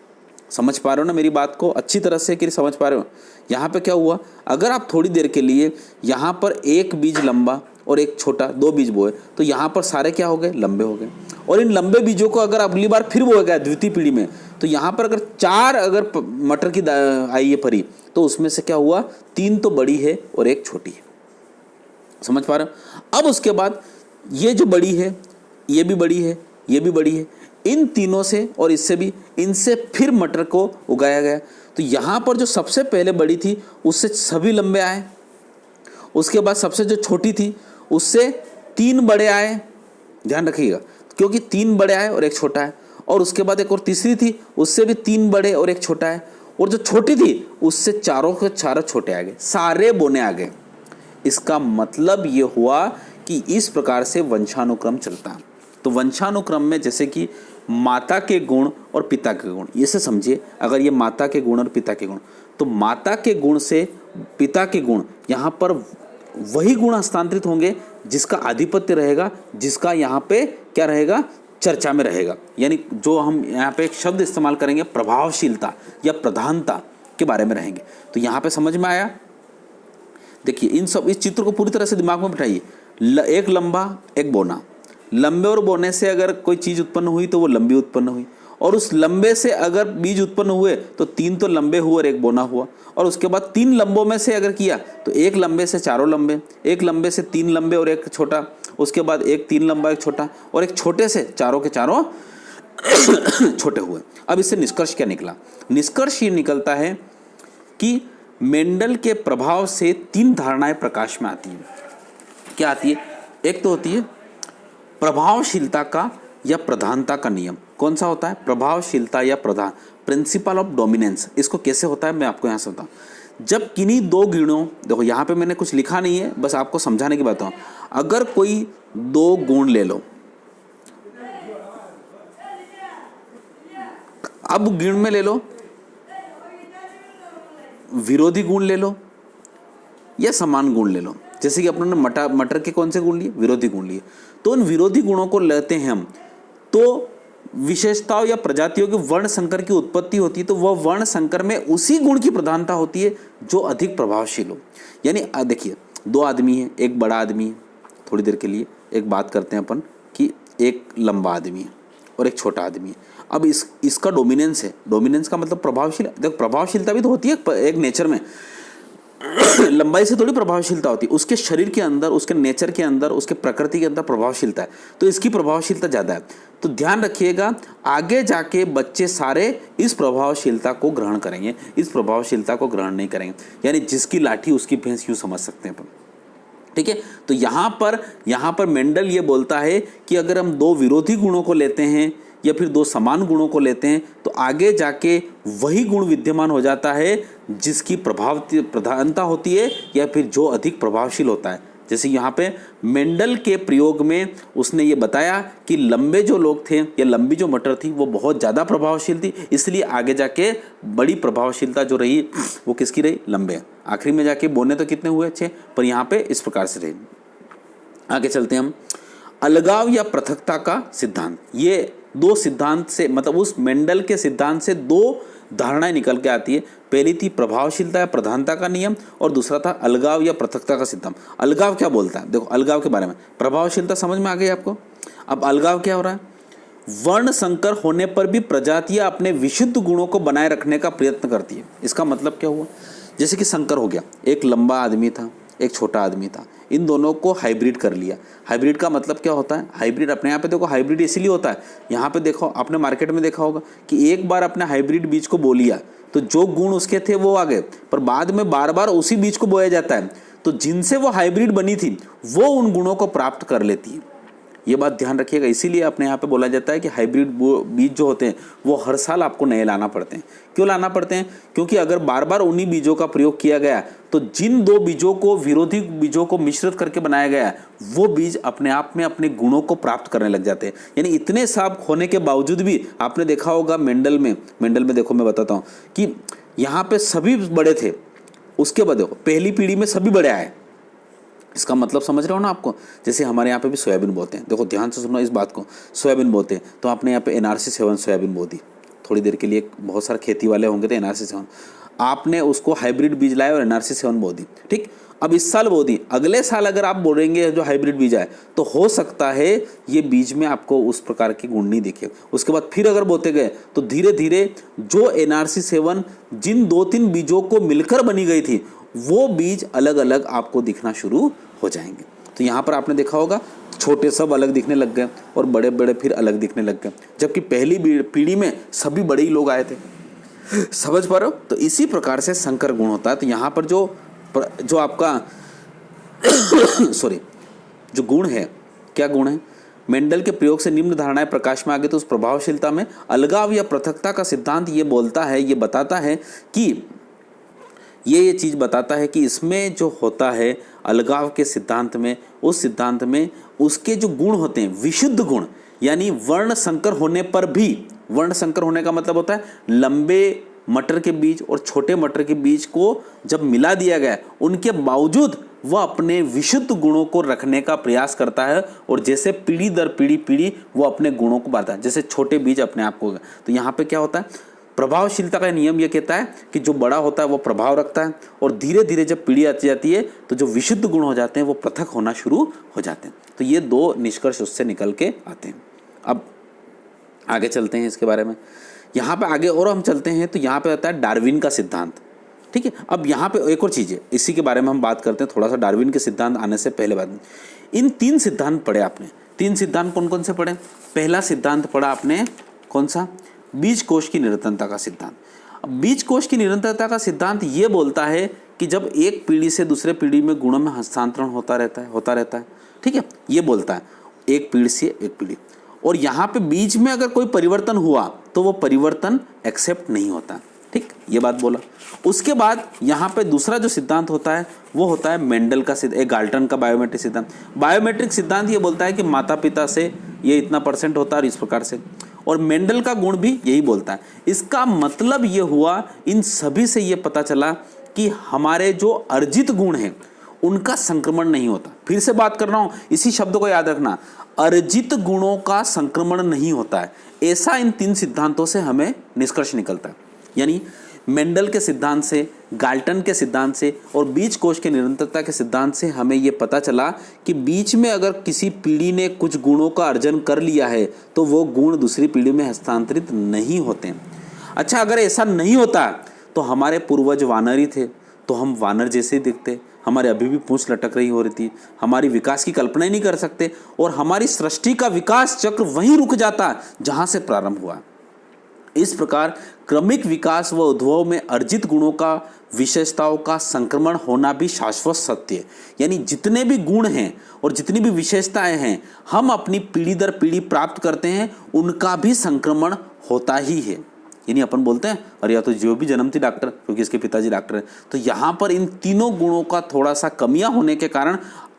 समझ पा रहे हो ना मेरी बात को अच्छी तरह से कि समझ पा रहे हो? यहाँ पे क्या हुआ, अगर आप थोड़ी देर के लिए यहाँ पर एक बीज लंबा और एक छोटा, 2 बीज बोए, तो यहाँ पर सारे क्या हो गए? लंबे हो गए। और इन लंबे बीजों को अगर अगली बार फिर बोया गया द्वितीय पीढ़ी में, तो यहाँ पर अगर 4 अगर मटर की आई है फरी, तो उसमें से क्या हुआ? 3 तो बड़ी है और एक छोटी है। समझ पा रहे हो? अब उसके बाद ये जो बड़ी है, ये भी बड़ी है, ये भी बड़ी है, इन तीनों से और इससे भी, इनसे फिर मटर को उगाया गया। तो यहाँ पर जो सबसे पहले बड़ी थी उससे सभी लंबे आए, उसके बाद सबसे जो छोटी थी उससे 3 बड़े आए। ध्यान रखिएगा, क्योंकि 3 बड़े आए और एक छोटा है। और उसके बाद एक और तीसरी थी, उससे भी 3 बड़े और एक छोटा है। और जो छोटी थी उससे चारों के चारों छोटे आ गए, सारे बोने आ गए। इसका मतलब ये हुआ कि इस प्रकार से वंशानुक्रम चलता है। तो वंशानुक्रम में जैसे कि माता के गुण और पिता के गुण, ये से समझिए, अगर ये माता के गुण और पिता के गुण, तो माता के गुण से पिता के गुण, यहाँ पर वही गुण हस्तांतरित होंगे जिसका आधिपत्य रहेगा, जिसका यहाँ पे क्या रहेगा? चर्चा में रहेगा। यानी जो हम यहाँ पे एक शब्द इस्तेमाल करेंगे प्रभावशीलता या प्रधानता के बारे में रहेंगे। तो यहाँ पे समझ में आया? देखिए, इन सब इस चित्र को पूरी तरह से दिमाग में बिठाइए। एक लंबा एक बोना, लंबे और बोने से अगर कोई चीज़ उत्पन्न हुई तो वो लंबी उत्पन्न हुई, और उस लंबे से अगर बीज उत्पन्न हुए तो 3 तो लंबे हुए और एक बोना हुआ। और उसके बाद 3 लंबों में से अगर किया तो एक लंबे से चारों लंबे, एक लंबे से 3 लंबे और एक छोटा, उसके बाद एक 3 लंबा एक छोटा, और एक छोटे से चारों के चारों छोटे हुए। अब इससे निष्कर्ष क्या निकला? निष्कर्ष ये निकलता है कि मेंडल के प्रभाव से 3 धारणाएं प्रकाश में आती हैं। क्या आती है? एक तो होती है प्रभावशीलता का या प्रधानता का नियम। कौन सा होता है? प्रभावशीलता या प्रधान, प्रिंसिपल ऑफ डोमिनेंस। इसको कैसे होता है मैं आपको यहाँ से बताऊँ। जब किन्हीं 2 गुणों, देखो यहाँ पे मैंने कुछ लिखा नहीं है, बस आपको समझाने की बात हूँ। अगर कोई 2 गुण ले लो, अब गुण में ले लो, विरोधी गुण ले लो या समान गुण ले लो। जैसे कि अपने मटर के कौन से गुण लिए? विरोधी गुण लिए। तो उन विरोधी गुणों को लेते हैं हम, तो विशेषताओं या प्रजातियों के वर्ण संकर की उत्पत्ति होती है। तो वह वर्ण संकर में उसी गुण की प्रधानता होती है जो अधिक प्रभावशील हो। यानी देखिए, 2 आदमी है, एक बड़ा आदमी है, थोड़ी देर के लिए एक बात करते हैं अपन कि एक लंबा आदमी है और एक छोटा आदमी है। अब इसका डोमिनेंस है। डोमिनेंस का मतलब प्रभावशील। देखो, प्रभावशीलता भी तो होती है एक नेचर में, लंबाई से थोड़ी प्रभावशीलता होती है। उसके शरीर के अंदर, उसके नेचर के अंदर, उसके प्रकृति के अंदर प्रभावशीलता है, तो इसकी प्रभावशीलता ज़्यादा है। तो ध्यान रखिएगा, आगे जाके बच्चे सारे इस प्रभावशीलता को ग्रहण करेंगे, इस प्रभावशीलता को ग्रहण नहीं करेंगे। यानी जिसकी लाठी उसकी भैंस, यूँ समझ सकते हैं अपन। ठीक है? तो यहाँ पर मेंडल ये बोलता है कि अगर हम 2 विरोधी गुणों को लेते हैं या फिर 2 समान गुणों को लेते हैं तो आगे जाके वही गुण विद्यमान हो जाता है जिसकी प्रधानता होती है या फिर जो अधिक प्रभावशील होता है। जैसे यहाँ पे मेंडल के प्रयोग में उसने ये बताया कि लंबे जो लोग थे या लंबी जो मटर थी वो बहुत ज़्यादा प्रभावशील थी, इसलिए आगे जाके बड़ी प्रभावशीलता जो रही वो किसकी रही? लंबे। आखिरी में जाके बोने तो कितने हुए? 6, पर यहाँ पे इस प्रकार से रही। आगे चलते हैं हम। अलगाव या पृथकता का सिद्धांत। ये 2 सिद्धांत से, मतलब उस मेंडल के सिद्धांत से 2 धारणाएं निकल के आती है। पहली थी प्रभावशीलता या प्रधानता का नियम और दूसरा था अलगाव या पृथकता का सिद्धांत। अलगाव क्या बोलता है? देखो, अलगाव के बारे में, प्रभावशीलता समझ में आ गई आपको। अब अलगाव क्या हो रहा है? वर्ण संकर होने पर भी प्रजातियां अपने विशुद्ध गुणों को बनाए रखने का प्रयत्न करती है। इसका मतलब क्या हुआ? जैसे कि संकर हो गया, एक लंबा आदमी था, एक छोटा आदमी था। इन दोनों को हाइब्रिड कर लिया। हाइब्रिड का मतलब क्या होता है? हाइब्रिड अपने यहाँ पे देखो, हाइब्रिड इसीलिए होता है, यहाँ पे देखो आपने मार्केट में देखा होगा कि एक बार अपने हाइब्रिड बीज को बो लिया तो जो गुण उसके थे वो आ गए, पर बाद में बार बार उसी बीज को बोया जाता है तो जिनसे वो हाइब्रिड बनी थी वो उन गुणों को प्राप्त कर लेती है। ये बात ध्यान रखिएगा। इसीलिए अपने यहाँ पे बोला जाता है कि हाइब्रिड बीज जो होते हैं वो हर साल आपको नए लाना पड़ते हैं। क्यों लाना पड़ते हैं? क्योंकि अगर बार बार उन्हीं बीजों का प्रयोग किया गया तो जिन दो बीजों को, विरोधी बीजों को मिश्रित करके बनाया गया है, वो बीज अपने आप में अपने गुणों को प्राप्त करने लग जाते हैं। यानी इतने साफ होने के बावजूद भी आपने देखा होगा मेंडल में देखो, मैं बताता हूँ कि यहाँ पे सभी बड़े थे, उसके बाद देखो पहली पीढ़ी में सभी बड़े आए। इसका मतलब समझ रहे हो ना आपको? जैसे हमारे यहाँ पे भी सोयाबीन बोते हैं, देखो ध्यान से सुनो इस बात को। सोयाबीन बोते हैं तो आपने यहाँ पे NRC 7 सोयाबीन बो दी, थोड़ी देर के लिए बहुत सारे खेती वाले होंगे तो NRC 7 आपने उसको हाइब्रिड बीज लाए और NRC 7 बो दी, ठीक। अब इस साल बो दी, अगले साल अगर आप बोलेंगे जो हाइब्रिड बीज आए तो हो सकता है ये बीज में आपको उस प्रकार के गुण नहीं दिखे। उसके बाद फिर अगर बोते गए तो धीरे धीरे जो NRC 7 जिन 2-3 बीजों को मिलकर बनी गई थी वो बीज अलग अलग आपको दिखना शुरू हो जाएंगे। तो यहाँ पर आपने देखा होगा छोटे सब अलग दिखने लग गए और बड़े बड़े फिर अलग दिखने लग गए, जबकि पहली पीढ़ी में सभी बड़े ही लोग आए थे। समझ पा रहे हो? तो इसी प्रकार से संकर गुण होता है। तो यहाँ पर जो आपका जो गुण है, क्या गुण है? मेंडल के प्रयोग से निम्न धारणाएं प्रकाश में आ गई। तो उस प्रभावशीलता में अलगाव या पृथकता का सिद्धांत ये बताता है कि ये चीज़ बताता है कि इसमें जो होता है अलगाव के सिद्धांत में, उस सिद्धांत में उसके जो गुण होते हैं विशुद्ध गुण, यानी वर्ण संकर होने पर भी, वर्ण संकर होने का मतलब होता है लंबे मटर के बीज और छोटे मटर के बीज को जब मिला दिया गया उनके बावजूद वह अपने विशुद्ध गुणों को रखने का प्रयास करता है और जैसे पीढ़ी दर पीढ़ी वो अपने गुणों को बढ़ाता है, जैसे छोटे बीज अपने आप को। तो यहाँ पे क्या होता है? प्रभावशीलता का नियम यह कहता है कि जो बड़ा होता है वो प्रभाव रखता है और धीरे धीरे जब पीढ़ी आती जाती है तो जो विशुद्ध गुण हो जाते हैं वो पृथक होना शुरू हो जाते हैं। तो ये दो निष्कर्ष उससे निकल के आते हैं। अब आगे चलते हैं इसके बारे में। यहाँ पे आगे और हम चलते हैं तो यहाँ पे आता है डार्विन का सिद्धांत, ठीक है। अब यहाँ पे एक और चीज़ है, इसी के बारे में हम बात करते हैं थोड़ा सा। डार्विन के सिद्धांत आने से पहले बात, इन 3 सिद्धांत पढ़े आपने। 3 सिद्धांत कौन कौन से पढ़े? पहला सिद्धांत पढ़ा आपने, कौन सा? बीज कोश की निरंतरता का सिद्धांत। बीज कोश की निरंतरता का सिद्धांत ये बोलता है कि जब एक पीढ़ी से दूसरे पीढ़ी में गुणों में हस्तांतरण होता रहता है, ठीक है। ये बोलता है एक पीढ़ी से एक पीढ़ी, और यहाँ पे बीज में अगर कोई परिवर्तन हुआ तो वो परिवर्तन एक्सेप्ट नहीं होता, ठीक। ये बात बोला। उसके बाद यहाँ पे दूसरा जो सिद्धांत होता है वो होता है मेंडल का सिद्धांत, गाल्टन का बायोमेट्रिक सिद्धांत। बायोमेट्रिक सिद्धांत ये बोलता है कि माता पिता से ये इतना % होता है और इस प्रकार से, और मेंडल का गुण भी यही बोलता है। इसका मतलब ये हुआ, इन सभी से ये पता चला कि हमारे जो अर्जित गुण हैं उनका संक्रमण नहीं होता। फिर से बात कर रहा हूं, इसी शब्द को याद रखना, अर्जित गुणों का संक्रमण नहीं होता है। ऐसा इन 3 सिद्धांतों से हमें निष्कर्ष निकलता है। यानी मेंडल के सिद्धांत से, गाल्टन के सिद्धांत से और बीज कोश के निरंतरता के सिद्धांत से हमें ये पता चला कि बीच में अगर किसी पीढ़ी ने कुछ गुणों का अर्जन कर लिया है तो वो गुण दूसरी पीढ़ी में हस्तांतरित नहीं होते। अच्छा, अगर ऐसा नहीं होता तो हमारे पूर्वज वानर ही थे, तो हम वानर जैसे ही दिखते, हमारे अभी भी पूंछ लटक रही हो रही थी, हमारी विकास की कल्पना ही नहीं कर सकते और हमारी सृष्टि का विकास चक्र वहीं रुक जाता जहाँ से प्रारंभ हुआ। इस प्रकार क्रमिक विकास व उद्भव में अर्जित गुणों का, विशेषताओं का संक्रमण होना भी शाश्वत सत्य है। यानी जितने भी गुण हैं और जितनी भी विशेषताएं हैं हम अपनी पीढ़ी दर पीढ़ी प्राप्त करते हैं, उनका भी संक्रमण होता ही है। यानी अपन बोलते हैं अरे या तो जो भी जन्म थी डॉक्टर, क्योंकि इसके पिताजी डॉक्टर हैं। तो यहाँ पर इन तीनों गुणों का थोड़ा सा कमियां होने के कारण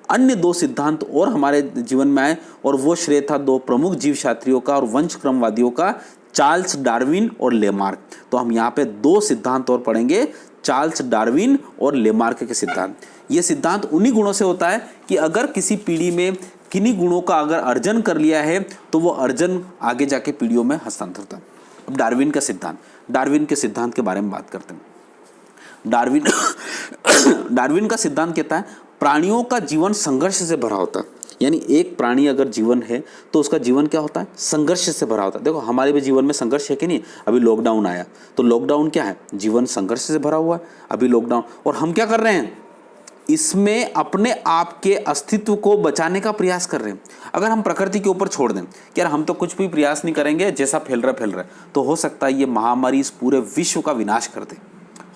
अन्य 2 सिद्धांत और हमारे जीवन में आए, और वो श्रेय था 2 प्रमुख जीव शास्त्रियों का और वंशक्रमवादियों का, चार्ल्स डार्विन और लेमार्क। तो हम यहाँ पे 2 सिद्धांत और पढ़ेंगे, चार्ल्स डार्विन और लेमार्क के सिद्धांत। ये सिद्धांत उन्हीं गुणों से होता है कि अगर किसी पीढ़ी में किन्हीं गुणों का अगर अर्जन कर लिया है तो वो अर्जन आगे जाके पीढ़ियों में हस्तांतरित होता है। अब डार्विन का सिद्धांत, डार्विन के सिद्धांत के बारे में बात करते हैं। डार्विन का सिद्धांत कहता है प्राणियों का जीवन संघर्ष से भरा होता है। यानी एक प्राणी अगर जीवन है तो उसका जीवन क्या होता है? संघर्ष से भरा होता है। देखो हमारे भी जीवन में संघर्ष है कि नहीं? अभी लॉकडाउन आया तो लॉकडाउन क्या है? जीवन संघर्ष से भरा हुआ है। अभी लॉकडाउन, और हम क्या कर रहे हैं? इसमें अपने आप के अस्तित्व को बचाने का प्रयास कर रहे हैं। अगर हम प्रकृति के ऊपर छोड़ दें कि यार हम तो कुछ भी प्रयास नहीं करेंगे, जैसा फैल रहा है, तो हो सकता है ये महामारी इस पूरे विश्व का विनाश कर दे।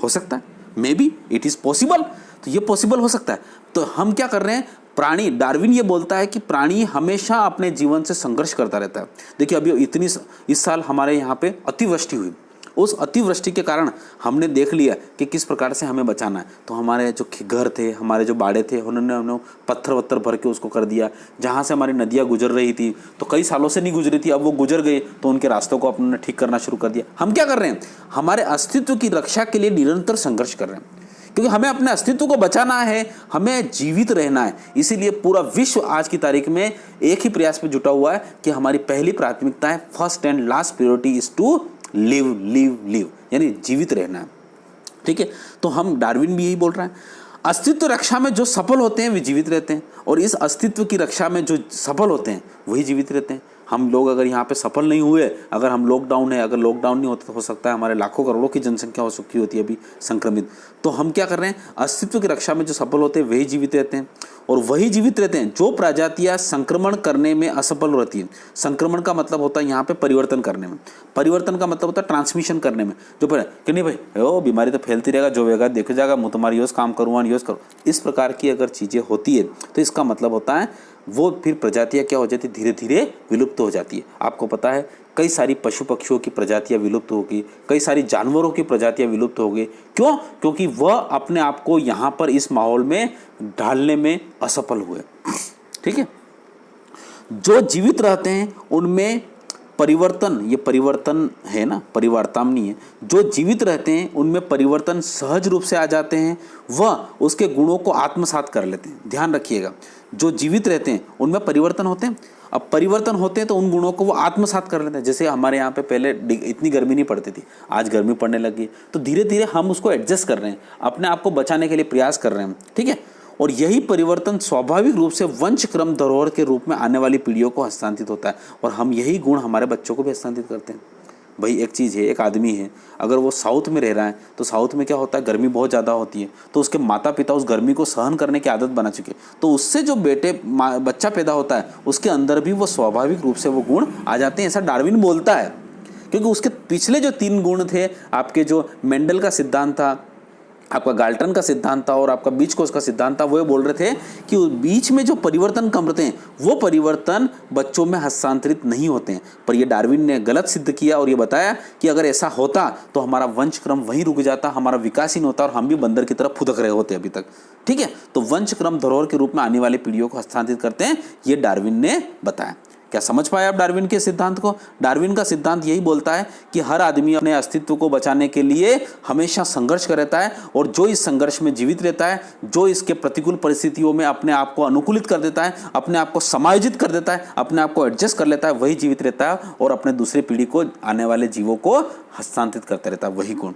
हो सकता है, may be it is possible. तो ये पॉसिबल हो सकता है। तो हम क्या कर रहे हैं, प्राणी, डार्विन ये बोलता है कि प्राणी हमेशा अपने जीवन से संघर्ष करता रहता है। देखिए अभी इस साल हमारे यहाँ पे अतिवृष्टि हुई। उस अतिवृष्टि के कारण हमने देख लिया कि किस प्रकार से हमें बचाना है। तो हमारे जो घर थे, हमारे जो बाड़े थे, उन्होंने पत्थर वत्थर भर के उसको कर दिया। जहाँ से हमारी नदियाँ गुजर रही थी, तो कई सालों से नहीं गुजरी थी, अब वो गुजर गए, तो उनके रास्तों को अपने ठीक करना शुरू कर दिया। हम क्या कर रहे हैं, हमारे अस्तित्व की रक्षा के लिए निरंतर संघर्ष कर रहे हैं, क्योंकि हमें अपने अस्तित्व को बचाना है, हमें जीवित रहना है। इसीलिए पूरा विश्व आज की तारीख में एक ही प्रयास में जुटा हुआ है कि हमारी पहली प्राथमिकता है, first and last priority is to live live live, यानी जीवित रहना है। ठीक है, तो हम डार्विन भी यही बोल रहा है। अस्तित्व रक्षा में जो सफल होते हैं वे जीवित रहते हैं, और इस अस्तित्व की रक्षा में जो सफल होते हैं वही जीवित रहते हैं। हम लोग अगर यहाँ पे सफल नहीं हुए, अगर हम लॉकडाउन है, अगर लॉकडाउन नहीं होता तो हो सकता है हमारे लाखों करोड़ों की जनसंख्या हो चुकी होती है अभी संक्रमित। तो हम क्या कर रहे हैं, अस्तित्व की रक्षा में जो सफल होते हैं वही जीवित रहते हैं, और वही जीवित रहते हैं जो प्रजातियाँ संक्रमण करने में असफल रहती हैं। संक्रमण का मतलब होता है यहाँ पे परिवर्तन करने में, परिवर्तन का मतलब होता है ट्रांसमिशन करने में। जो कि नहीं भाई ओ बीमारी तो फैलती रहेगा, जो होगा देखो जाएगा, मुँह तुम्हारी यूज़ काम करूँगा यूज़ करो, इस प्रकार की अगर चीज़ें होती है तो इसका मतलब होता है वो फिर प्रजातियाँ क्या हो जाती है, धीरे धीरे विलुप्त हो जाती है। आपको पता है कई सारी पशु पक्षियों की प्रजातियाँ विलुप्त होगी, कई सारी जानवरों की प्रजातियाँ विलुप्त हो गई। क्यों? क्योंकि वह अपने आप को यहाँ पर इस माहौल में ढालने में असफल हुए। ठीक है, जो जीवित रहते हैं उनमें परिवर्तन, ये परिवर्तन है ना, परिवर्तन नहीं है, जो जीवित रहते हैं उनमें परिवर्तन सहज रूप से आ जाते हैं, वह उसके गुणों को आत्मसात कर लेते हैं। ध्यान रखिएगा, जो जीवित रहते हैं उनमें परिवर्तन होते हैं। अब परिवर्तन होते हैं तो उन गुणों को वो आत्मसात कर लेते हैं। जैसे हमारे यहाँ पे पहले इतनी गर्मी नहीं पड़ती थी, आज गर्मी पड़ने लगी, तो धीरे धीरे हम उसको एडजस्ट कर रहे हैं, अपने आप को बचाने के लिए प्रयास कर रहे हैं। ठीक है, और यही परिवर्तन स्वाभाविक रूप से वंशक्रम धरोहर के रूप में आने वाली पीढ़ियों को हस्तांतरित होता है, और हम यही गुण हमारे बच्चों को भी हस्तांतरित करते हैं। भाई एक चीज़ है, एक आदमी है, अगर वो साउथ में रह रहा है तो साउथ में क्या होता है, गर्मी बहुत ज़्यादा होती है, तो उसके माता पिता उस गर्मी को सहन करने की आदत बना चुके हैं, तो उससे जो बच्चा पैदा होता है उसके अंदर भी वो स्वाभाविक रूप से वो गुण आ जाते हैं। ऐसा डार्विन बोलता है, क्योंकि उसके पिछले जो 3 गुण थे, आपके जो मेंडल का सिद्धांत था, आपका गाल्टन का सिद्धांत था, और आपका बीच कोष का सिद्धांत था, वो बोल रहे थे कि बीच में जो परिवर्तन करते हैं वो परिवर्तन बच्चों में हस्तांतरित नहीं होते हैं। पर ये डार्विन ने गलत सिद्ध किया और ये बताया कि अगर ऐसा होता तो हमारा वंशक्रम वहीं रुक जाता, हमारा विकास ही नहीं होता, और हम भी बंदर की तरफ फुदक रहे होते अभी तक। ठीक है, तो वंशक्रम धरोहर के रूप में आने वाली पीढ़ियों को हस्तांतरित करते हैं, ये डार्विन ने बताया। क्या समझ पाए आप डार्विन के सिद्धांत को? डार्विन का सिद्धांत यही बोलता है कि हर आदमी अपने अस्तित्व को बचाने के लिए हमेशा संघर्ष कर रहता है, और जो इस संघर्ष में जीवित रहता है, जो इसके प्रतिकूल परिस्थितियों में अपने आप को अनुकूलित कर देता है, अपने आप को समायोजित कर देता है, अपने आप को एडजस्ट कर लेता है, वही जीवित रहता है और अपने दूसरी पीढ़ी को, आने वाले जीवों को हस्तांतरित करता रहता है, वही गुण,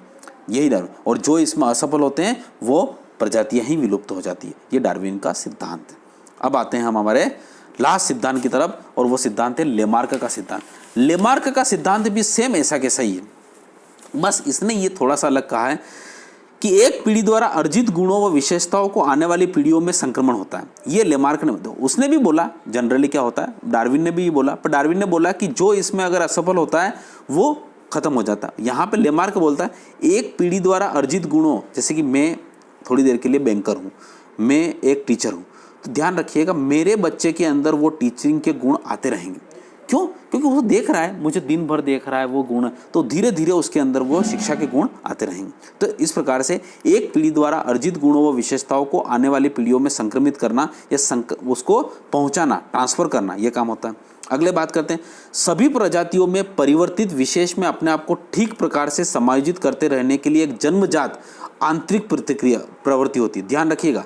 यही डार्विन। और जो इसमें असफल होते हैं वो प्रजातियाँ ही विलुप्त हो जाती है। ये डार्विन का सिद्धांत है। अब आते हैं हम हमारे लास्ट सिद्धांत की तरफ, और वो सिद्धांत है लेमार्क का सिद्धांत। लेमार्क का सिद्धांत भी सेम ऐसा कैसा ही है, बस इसने ये थोड़ा सा अलग कहा है कि एक पीढ़ी द्वारा अर्जित गुणों व विशेषताओं को आने वाली पीढ़ियों में संक्रमण होता है। ये लेमार्क ने, उसने भी बोला जनरली क्या होता है, डार्विन ने भी बोला, पर डार्विन ने बोला कि जो इसमें अगर असफल होता है वो खत्म हो जाता है। यहाँ पे लेमार्क बोलता है एक पीढ़ी द्वारा अर्जित गुणों, जैसे कि मैं थोड़ी देर के लिए बैंकर हूँ, मैं एक टीचर हूँ, तो ध्यान रखिएगा मेरे बच्चे के अंदर वो टीचिंग के गुण आते रहेंगे। क्यों? क्योंकि वो देख रहा है, मुझे दिन भर देख रहा है वो गुण, तो धीरे धीरे उसके अंदर वो शिक्षा के गुण आते रहेंगे। तो इस प्रकार से एक पीढ़ी द्वारा अर्जित गुणों व विशेषताओं को आने वाली पीढ़ियों में संक्रमित करना या उसको पहुंचाना, ट्रांसफर करना, ये काम होता है। अगले बात करते हैं, सभी प्रजातियों में परिवर्तित विशेष में अपने आप को ठीक प्रकार से समायोजित करते रहने के लिए एक जन्मजात आंतरिक प्रवृत्ति होती है। ध्यान रखिएगा,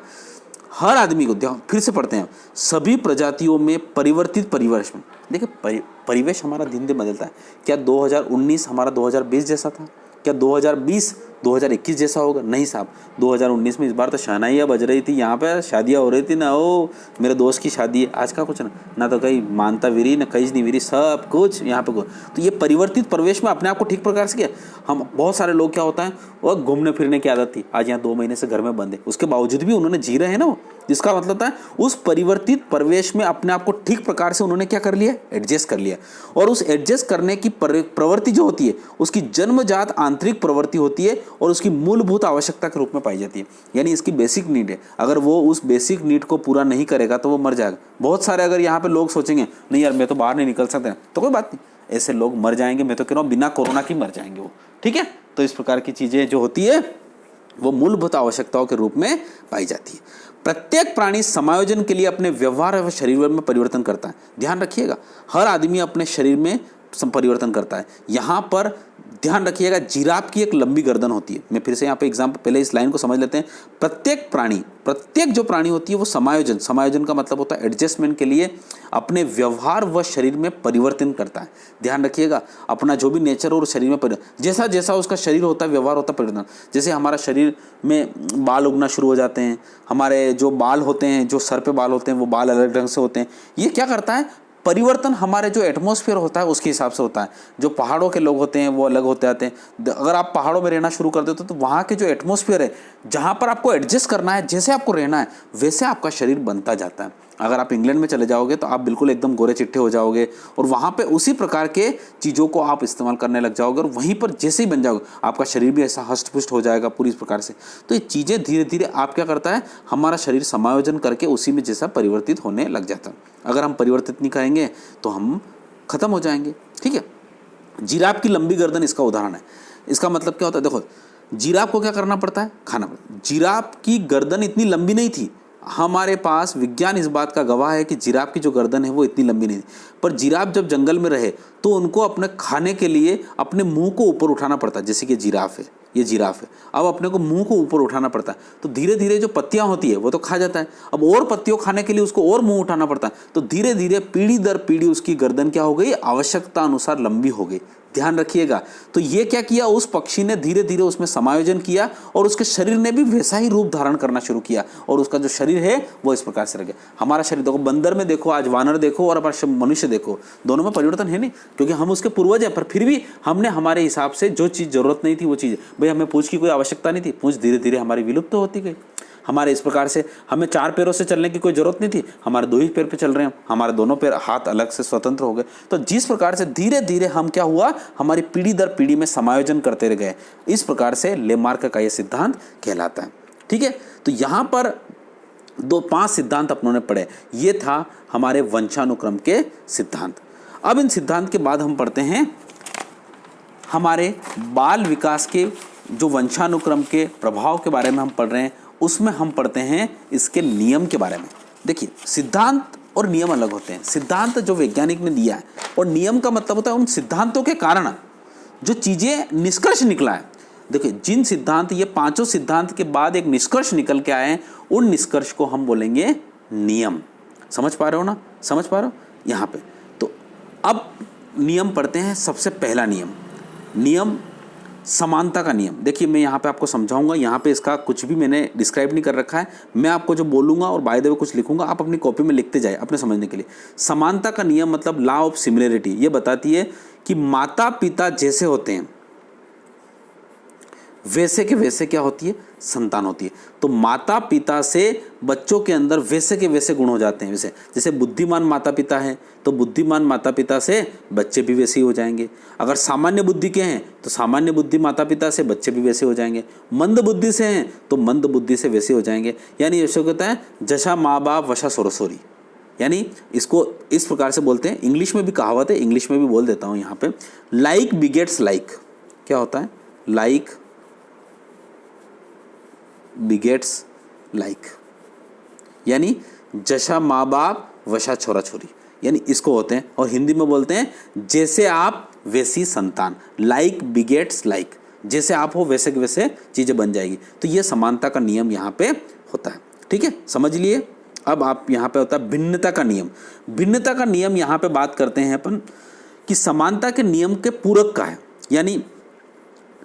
हर आदमी को, फिर से पढ़ते हैं, सभी प्रजातियों में परिवर्तित परिवेश में, देखिए परिवेश हमारा दिन दिन बदलता है। क्या 2019 हमारा 2020 जैसा था? क्या 2020 2021 जैसा होगा? नहीं साहब, 2019 में इस बार तो शहनाइयाँ बज रही थी, यहाँ पे शादियाँ हो रही थी ना, ओ मेरे दोस्त की शादी है। आज का कुछ ना तो कहीं मानता वीरी ना कहीं नहीं वीरी, सब कुछ यहाँ पे। तो ये परिवर्तित परिवेश में अपने आप को ठीक प्रकार से किया। हम बहुत सारे लोग क्या होता है, वो घूमने फिरने की आदत थी, आज यहाँ 2 महीने से घर में बंद है, उसके बावजूद भी उन्होंने जी रहे हैं ना, जिसका मतलब होता है उस परिवर्तित परिवेश में अपने आप को ठीक प्रकार से उन्होंने क्या कर लिया, एडजस्ट कर लिया। और उस एडजस्ट करने की प्रवृत्ति जो होती है उसकी जन्मजात आंतरिक प्रवृत्ति होती है और उसकी मूलभूत आवश्यकता के रूप में पाई जाती है, यानी इसकी बेसिक नीड है। अगर वो उस बेसिक नीड को पूरा नहीं करेगा तो वो मर जाएगा। बहुत सारे अगर यहाँ पे लोग सोचेंगे नहीं यार मैं तो बाहर नहीं निकल सकते, तो कोई बात नहीं, ऐसे लोग मर जाएंगे, मैं तो कह रहा हूँ बिना कोरोना की मर जाएंगे वो, ठीक है। तो इस प्रकार की चीजें जो होती है वो मूलभूत आवश्यकताओं के रूप में पाई जाती है। प्रत्येक प्राणी समायोजन के लिए अपने व्यवहार और शरीर में परिवर्तन करता है। ध्यान रखिएगा, हर आदमी अपने शरीर में परिवर्तन करता है। यहाँ पर ध्यान रखिएगा, जिराफ की एक लंबी गर्दन होती है। मैं फिर से यहाँ पे एग्जाम्पल, पहले इस लाइन को समझ लेते हैं। प्रत्येक जो प्राणी होती है वो समायोजन का मतलब होता है एडजस्टमेंट के लिए अपने व्यवहार व शरीर में परिवर्तन करता है। ध्यान रखिएगा, अपना जो भी नेचर और शरीर में परिवर्तन, जैसा जैसा उसका शरीर होता है व्यवहार होता है परिवर्तन। जैसे हमारा शरीर में बाल उगना शुरू हो जाते हैं, हमारे जो बाल होते हैं, जो सर पे बाल होते हैं वो बाल अलग ढंग से होते हैं। ये क्या करता है, परिवर्तन हमारे जो एटमॉस्फेयर होता है उसके हिसाब से होता है। जो पहाड़ों के लोग होते हैं वो अलग होते आते हैं। अगर आप पहाड़ों में रहना शुरू कर देते हो तो वहाँ के जो एटमॉस्फेयर है, जहाँ पर आपको एडजस्ट करना है, जैसे आपको रहना है वैसे आपका शरीर बनता जाता है। अगर आप इंग्लैंड में चले जाओगे तो आप बिल्कुल एकदम गोरे चिट्टे हो जाओगे और वहाँ पे उसी प्रकार के चीज़ों को आप इस्तेमाल करने लग जाओगे और वहीं पर जैसे ही बन जाओगे आपका शरीर भी ऐसा हष्ट पुष्ट हो जाएगा पूरी इस प्रकार से। तो ये चीज़ें धीरे धीरे आप क्या करता है, हमारा शरीर समायोजन करके उसी में जैसा परिवर्तित होने लग जाता है। अगर हम परिवर्तित नहीं करेंगे तो हम खत्म हो जाएंगे, ठीक है। जिराफ की लंबी गर्दन इसका उदाहरण है। इसका मतलब क्या होता है, देखो जिराफ को क्या करना पड़ता है, खाना पड़ता है। जिराफ की गर्दन इतनी लंबी नहीं थी, हमारे पास विज्ञान इस बात का गवाह है कि जिराफ की जो गर्दन है वो इतनी लंबी नहीं थी। पर जिराफ जब जंगल में रहे तो उनको अपने खाने के लिए अपने मुंह को ऊपर उठाना पड़ता है। जैसे कि जिराफ है, ये जिराफ है, अब अपने को मुंह को ऊपर उठाना पड़ता है, तो धीरे धीरे जो पत्तियां होती है वो तो खा जाता है, अब और पत्तियों खाने के लिए उसको और मुंह उठाना पड़ता है, तो धीरे धीरे पीढ़ी दर पीढ़ी उसकी गर्दन क्या हो गई, आवश्यकता अनुसार लंबी हो गई। ध्यान रखिएगा। तो ये क्या किया, उस पक्षी ने धीरे धीरे उसमें समायोजन किया और उसके शरीर ने भी वैसा ही रूप धारण करना शुरू किया और उसका जो शरीर है वो इस प्रकार से रह गया। हमारा शरीर देखो, बंदर में देखो, आज वानर देखो और मनुष्य देखो, दोनों में परिवर्तन है नहीं, क्योंकि हम उसके पूर्वज हैं, पर फिर भी हमने हमारे हिसाब से जो चीज़ जरूरत नहीं थी वो चीज़, भाई हमें पूंछ की कोई आवश्यकता नहीं थी, पूंछ धीरे धीरे हमारी विलुप्त होती गई। हमारे इस प्रकार से हमें 4 पैरों से चलने की कोई जरूरत नहीं थी, हमारे 2 ही पैर पे चल रहे हैं, हमारे दोनों पैर हाथ अलग से स्वतंत्र हो गए। तो जिस प्रकार से धीरे धीरे हम क्या हुआ, हमारी पीढ़ी दर पीढ़ी में समायोजन करते रह गए। इस प्रकार से लेमार्क का यह सिद्धांत कहलाता है, ठीक है। तो यहाँ पर 5 सिद्धांत अपनों पढ़े, ये था हमारे वंशानुक्रम के सिद्धांत। अब इन सिद्धांत के बाद हम पढ़ते हैं हमारे बाल विकास के जो वंशानुक्रम के प्रभाव के बारे में हम पढ़ रहे हैं, उसमें हम पढ़ते हैं इसके नियम के बारे में। देखिए, सिद्धांत और नियम अलग होते हैं। सिद्धांत जो वैज्ञानिक ने दिया है और नियम का मतलब होता है उन सिद्धांतों के कारण जो चीज़ें निष्कर्ष निकला है। देखिए, जिन सिद्धांत, ये 5 सिद्धांत के बाद एक निष्कर्ष निकल के आए हैं, उन निष्कर्ष को हम बोलेंगे नियम। समझ पा रहे हो ना, समझ पा रहे हो यहाँ पे। तो अब नियम पढ़ते हैं। सबसे पहला नियम समानता का नियम। देखिए, मैं यहाँ पे आपको समझाऊंगा, यहाँ पे इसका कुछ भी मैंने डिस्क्राइब नहीं कर रखा है, मैं आपको जो बोलूँगा और बाय द वे कुछ लिखूंगा, आप अपनी कॉपी में लिखते जाए अपने समझने के लिए। समानता का नियम मतलब लॉ ऑफ सिमिलरिटी, ये बताती है कि माता पिता जैसे होते हैं वैसे के वैसे क्या होती है, संतान होती है। तो माता पिता से बच्चों के अंदर वैसे के वैसे गुण हो जाते हैं। वैसे जैसे बुद्धिमान माता पिता हैं तो बुद्धिमान माता पिता से बच्चे भी वैसे ही हो जाएंगे। अगर सामान्य बुद्धि के हैं तो सामान्य बुद्धि माता पिता से बच्चे भी वैसे हो जाएंगे। मंद बुद्धि से हैं तो मंद बुद्धि से वैसे हो जाएंगे। यानी ऐसा कहता है जशा माँ बाप वशा सोरसोरी, यानी इसको इस प्रकार से बोलते हैं। इंग्लिश में भी कहावत है, इंग्लिश में भी बोल देता हूँ यहाँ पे, लाइक बिगेट्स लाइक। क्या होता है, लाइक बिगेट्स लाइक, यानी जैसा माँ बाप वैसा छोरा छोरी, यानी इसको होते हैं। और हिंदी में बोलते हैं जैसे आप वैसी संतान, लाइक बिगेट्स लाइक, जैसे आप हो वैसे के वैसे चीज़ें बन जाएगी। तो ये समानता का नियम यहाँ पे होता है, ठीक है, समझ लिए। अब आप यहाँ पे होता है भिन्नता का नियम। भिन्नता का नियम यहाँ पे बात करते हैं अपन कि समानता के नियम के पूरक का है। यानी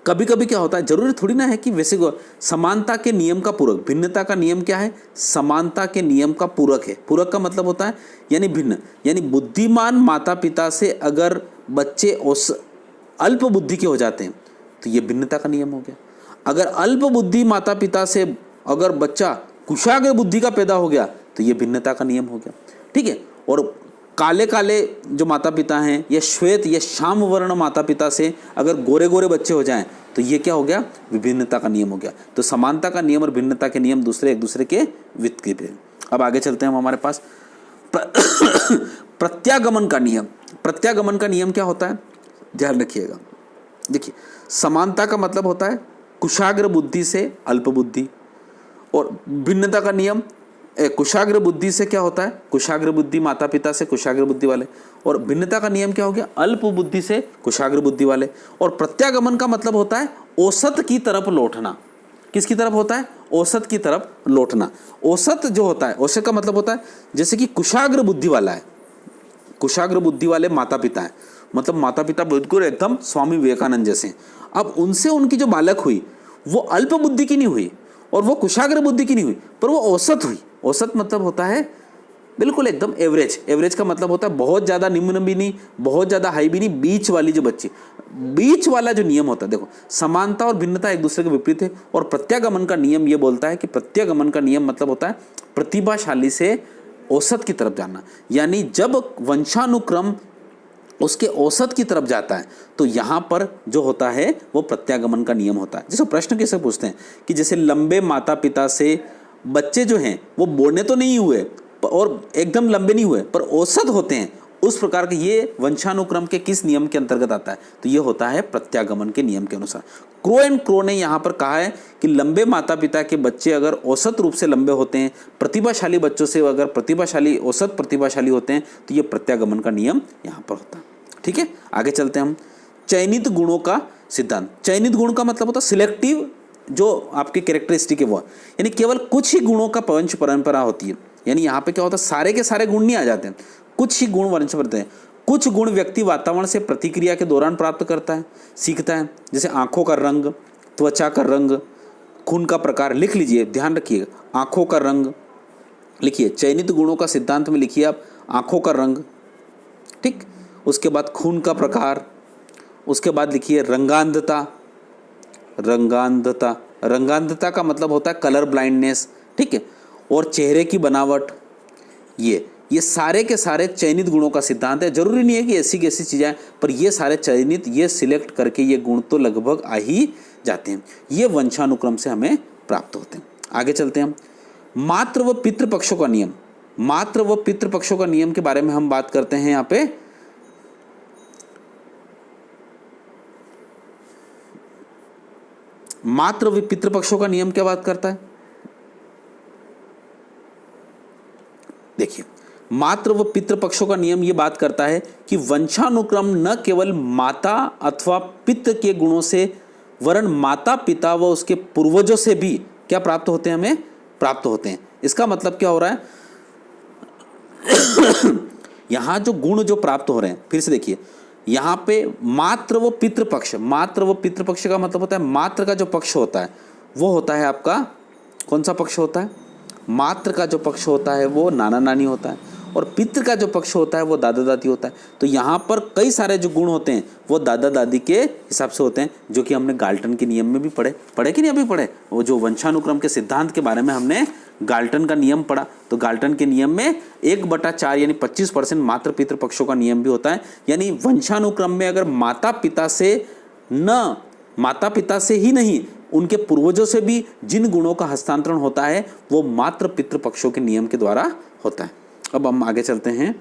कभी कभी क्या होता है, जरूरी थोड़ी ना है कि वैसे समानता के नियम का पूरक, भिन्नता का नियम क्या है, समानता के नियम का पूरक है। पूरक का मतलब होता है यानी भिन्न, यानी बुद्धिमान माता पिता से अगर बच्चे अल्प बुद्धि के हो जाते हैं तो ये भिन्नता का नियम हो गया। अगर अल्प बुद्धि माता पिता से अगर बच्चा कुशाग्र बुद्धि का पैदा हो गया तो ये भिन्नता का नियम हो गया, ठीक है। और काले काले जो माता पिता हैं या श्वेत या श्याम वर्ण माता पिता से अगर गोरे गोरे बच्चे हो जाएं तो ये क्या हो गया, विभिन्नता का नियम हो गया। तो समानता का नियम और भिन्नता के नियम एक दूसरे के विपरीत हैं। अब आगे चलते हैं हम हमारे पास प्रत्यागमन का नियम। प्रत्यागमन का नियम क्या होता है, ध्यान रखिएगा। देखिए, समानता का मतलब होता है कुशाग्र बुद्धि से अल्प बुद्धि, और भिन्नता का नियम कुशाग्र बुद्धि से क्या होता है, कुशाग्र बुद्धि माता पिता से कुशाग्र बुद्धि वाले, और भिन्नता का नियम क्या हो गया, अल्प बुद्धि से कुशाग्र बुद्धि वाले। और प्रत्यागमन का मतलब होता है औसत की तरफ लौटना। किसकी तरफ होता है, औसत की तरफ लौटना। औसत जो होता है, औसत का मतलब होता है जैसे कि कुशाग्र बुद्धि वाला है, कुशाग्र बुद्धि वाले माता पिता हैं, मतलब माता पिता बिल्कुल एकदम स्वामी विवेकानंद जैसे हैं। अब उनसे उनकी जो बालक हुई वो अल्प बुद्धि की नहीं हुई और वो कुशाग्र बुद्धि की नहीं हुई, पर वो औसत हुई। औसत मतलब होता है बिल्कुल एकदम एवरेज। एवरेज का मतलब होता है बहुत ज़्यादा निम्न भी नहीं, बहुत ज़्यादा हाई भी नहीं, बीच वाली जो बच्ची, बीच वाला जो नियम होता है। देखो, समानता और भिन्नता एक दूसरे के विपरीत है। और प्रत्यागमन का नियम ये बोलता है कि प्रत्यागमन का नियम मतलब होता है प्रतिभाशाली से औसत की तरफ जाना। यानी जब वंशानुक्रम उसके औसत की तरफ जाता है तो यहाँ पर जो होता है वो प्रत्यागमन का नियम होता है। जैसे प्रश्न कैसे पूछते हैं कि जैसे लंबे माता पिता से बच्चे जो हैं वो बोलने तो नहीं हुए और एकदम लंबे नहीं हुए पर औसत होते हैं, उस प्रकार के ये वंशानुक्रम के किस नियम के अंतर्गत आता है, तो ये होता है प्रत्यागमन के नियम के अनुसार। क्रो एंड क्रो ने यहाँ पर कहा है कि लंबे माता पिता के बच्चे अगर औसत रूप से लंबे होते हैं, प्रतिभाशाली बच्चों से अगर प्रतिभाशाली औसत प्रतिभाशाली होते हैं, तो ये प्रत्यागमन का नियम यहाँ पर होता है। ठीक है, आगे चलते हैं हम। चयनित गुणों का सिद्धांत। चयनित गुण का मतलब होता है सिलेक्टिव, जो आपके कैरेक्टरिस्टिक है वो, यानी केवल कुछ ही गुणों का वंश परंपरा होती है। यानी यहाँ पे क्या होता है, सारे के सारे गुण नहीं आ जाते हैं, कुछ ही गुण वंश परंपरा हैं। कुछ गुण व्यक्ति वातावरण से प्रतिक्रिया के दौरान प्राप्त करता है, सीखता है। जैसे आंखों का रंग, त्वचा का रंग, खून का प्रकार। लिख लीजिए, ध्यान रखिएगा, आंखों का रंग लिखिए। चयनित गुणों का सिद्धांत में लिखिए आप आंखों का रंग, ठीक। उसके बाद खून का प्रकार, उसके बाद लिखिए रंगांधता। रंगांधता, रंगांधता का मतलब होता है कलर ब्लाइंडनेस, ठीक है। और चेहरे की बनावट, ये सारे के सारे चयनित गुणों का सिद्धांत है। जरूरी नहीं है कि ऐसी कैसी चीज़ें, पर ये सारे चयनित, ये सिलेक्ट करके ये गुण तो लगभग आ ही जाते हैं। ये वंशानुक्रम से हमें प्राप्त होते हैं। आगे चलते हैं हम। मातृ व पितृपक्षों का नियम। मातृ व पितृपक्षों का नियम के बारे में हम बात करते हैं यहाँ पे। मातृ व पितृपक्षों का नियम क्या बात करता है, देखिए, मातृ व पितृपक्षों का नियम ये बात करता है कि वंशानुक्रम न केवल माता अथवा पितृ के गुणों से, वरन माता पिता व उसके पूर्वजों से भी क्या प्राप्त होते हैं, हमें प्राप्त होते हैं। इसका मतलब क्या हो रहा है यहां जो गुण जो प्राप्त हो रहे हैं, फिर से देखिए, यहाँ पे मातृ व पितृपक्ष। मातृ व पितृपक्ष का मतलब होता है मातृ का जो पक्ष होता है वो होता है आपका कौन सा पक्ष होता है, मातृ का जो पक्ष होता है वो नाना नानी होता है, और पितृ का जो पक्ष होता है वो दादा दादी होता है। तो यहाँ पर कई सारे जो गुण होते हैं वो दादा दादी के हिसाब से होते हैं, जो कि हमने गाल्टन के नियम में भी पढ़े कि नहीं अभी पढ़े, वो जो वंशानुक्रम के सिद्धांत के बारे में हमने गाल्टन का नियम पढ़ा। तो गाल्टन के नियम में 1/4 यानी 25% मातृ पितृ पक्षों का नियम भी होता है। यानी वंशानुक्रम में अगर माता पिता से ही नहीं, उनके पूर्वजों से भी जिन गुणों का हस्तांतरण होता है वो मातृ पितृ पक्षों के नियम के द्वारा होता है। अब हम आगे चलते हैं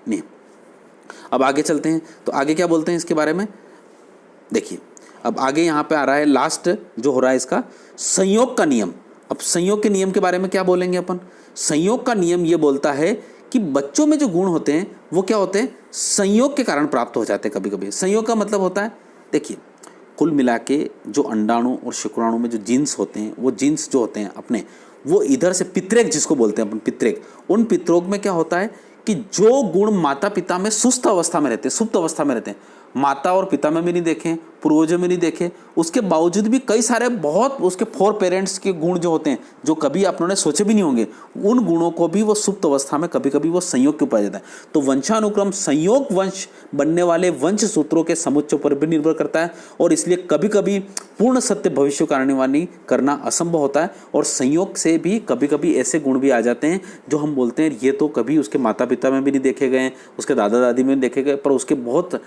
नियम। अब आगे चलते हैं तो आगे क्या बोलते हैं इसके बारे में, देखिए, अब आगे यहाँ पे आ रहा है लास्ट जो हो रहा है इसका संयोग का नियम। अब संयोग के नियम के बारे में क्या बोलेंगे अपन। संयोग का नियम ये बोलता है कि बच्चों में जो गुण होते हैं वो क्या होते हैं, संयोग के कारण प्राप्त हो जाते हैं कभी कभी। संयोग का मतलब होता है, देखिए, कुल मिला के जो अंडाणु और शुक्राणु में जो जीन्स होते हैं, वो जीन्स जो होते हैं अपने, वो इधर से पितृक जिसको बोलते हैं अपन पितृक, उन पितरों में क्या होता है कि जो गुण माता पिता में सुस्त अवस्था में रहते हैं, सुप्त अवस्था में रहते हैं, माता और पिता में भी नहीं देखें, पूर्वजों में नहीं देखे, उसके बावजूद भी कई सारे बहुत उसके फोर पेरेंट्स के गुण जो होते हैं जो कभी आपने सोचे भी नहीं होंगे, उन गुणों को भी वो सुप्त अवस्था में कभी कभी वो संयोग के ऊपर जाता है। तो वंशानुक्रम संयोग वंश बनने वाले वंश सूत्रों के समुच्चय पर भी निर्भर करता है, और इसलिए कभी कभी पूर्ण सत्य भविष्यवाणी करना असंभव होता है, और संयोग से भी कभी कभी ऐसे गुण भी आ जाते हैं जो हम बोलते हैं ये तो कभी उसके माता पिता में भी नहीं देखे गए, उसके दादा दादी में देखे गए, पर उसके बहुत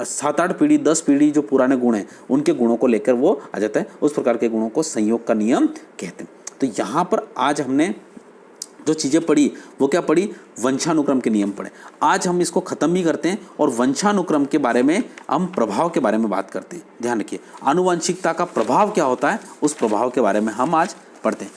7-8 पीढ़ी 10 पीढ़ी जो पुराने गुण हैं उनके गुणों को लेकर वो आ जाता है। उस प्रकार के गुणों को संयोग का नियम कहते हैं। तो यहाँ पर आज हमने जो चीज़ें पढ़ी वो क्या पढ़ी, वंशानुक्रम के नियम पढ़े। आज हम इसको ख़त्म भी करते हैं और वंशानुक्रम के बारे में हम प्रभाव के बारे में बात करते हैं। ध्यान रखिए, आनुवंशिकता का प्रभाव क्या होता है उस प्रभाव के बारे में हम आज पढ़ते हैं।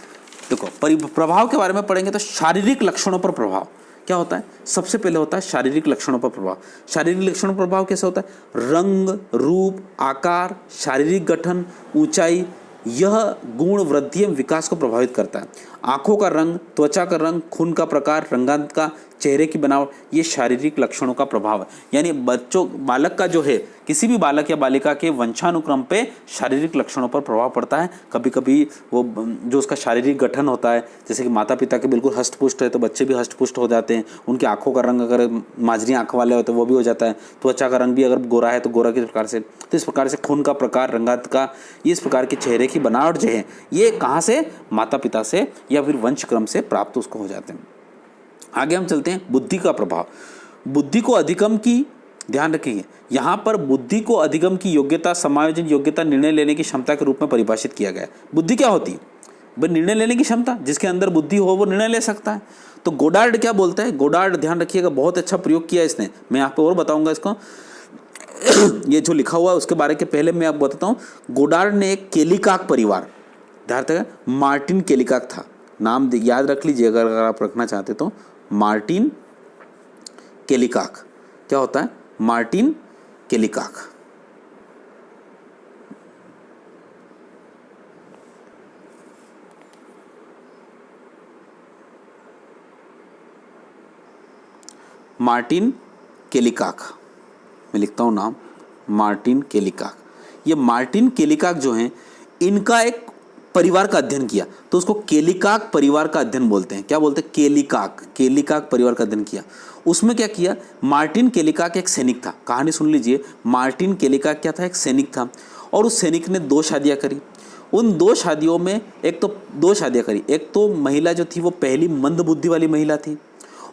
देखो, प्रभाव के बारे में पढ़ेंगे तो शारीरिक लक्षणों पर प्रभाव क्या होता है। सबसे पहले होता है शारीरिक लक्षणों पर प्रभाव। शारीरिक लक्षणों पर प्रभाव कैसे होता है, रंग, रूप, आकार, शारीरिक गठन, ऊंचाई, यह गुण वृद्धि एवं विकास को प्रभावित करता है। आंखों का रंग, त्वचा का रंग, खून का प्रकार, रंगांत का, चेहरे की बनावट, ये शारीरिक लक्षणों का प्रभाव है। यानी बालक का जो है, किसी भी बालक या बालिका के वंशानुक्रम पे शारीरिक लक्षणों पर प्रभाव पड़ता है। कभी कभी वो जो उसका शारीरिक गठन होता है, जैसे कि माता पिता के बिल्कुल हष्टपुष्ट है तो बच्चे भी हष्टपुष्ट हो जाते हैं। उनकी आंखों का रंग अगर माजरी आंख वाले होते हैं वो भी हो जाता है। त्वचा का रंग भी अगर गोरा है तो गोरा किस प्रकार से, तो इस प्रकार से खून का प्रकार, रंगात का, इस प्रकार के चेहरे की बनावट जो है ये कहाँ से, माता पिता से या फिर वंशक्रम से प्राप्त उसको हो जाते हैं। आगे हम चलते हैं, बुद्धि का प्रभाव। बुद्धि को अधिगम की, ध्यान रखिए यहाँ पर बुद्धि को अधिगम की योग्यता, समायोजन योग्यता, निर्णय लेने की क्षमता के रूप में परिभाषित किया गया है। बुद्धि क्या होती है भाई, निर्णय लेने की क्षमता। जिसके अंदर बुद्धि हो वो निर्णय ले सकता है। तो गोडार्ड क्या बोलता है, गोडार्ड ध्यान रखिएगा बहुत अच्छा प्रयोग किया इसने, मैं यहाँ पे और बताऊंगा इसको ये जो लिखा हुआ है उसके बारे के पहले मैं आपको बताता हूँ। गोडार्ड ने एक केलिकाक परिवार, ध्यान रखिएगा मार्टिन केलिकाक था, नाम याद रख लीजिए अगर आप रखना चाहते तो। मार्टिन केलिकाक क्या होता है, मार्टिन केलिकाक। मार्टिन केलिकाक, मैं लिखता हूं नाम, मार्टिन केलिकाक। ये मार्टिन केलिकाक जो हैं इनका एक परिवार का अध्ययन किया तो उसको केलिकाक परिवार का अध्ययन बोलते हैं। क्या बोलते हैं, केलिकाक, केलिकाक परिवार का अध्ययन किया। उसमें क्या किया, मार्टिन केलिकाक एक सैनिक था। कहानी सुन लीजिए, मार्टिन केलिकाक क्या था, एक सैनिक था, और उस सैनिक ने 2 शादियां करी। उन 2 शादियों में एक तो महिला जो थी वो पहली मंद बुद्धि वाली महिला थी,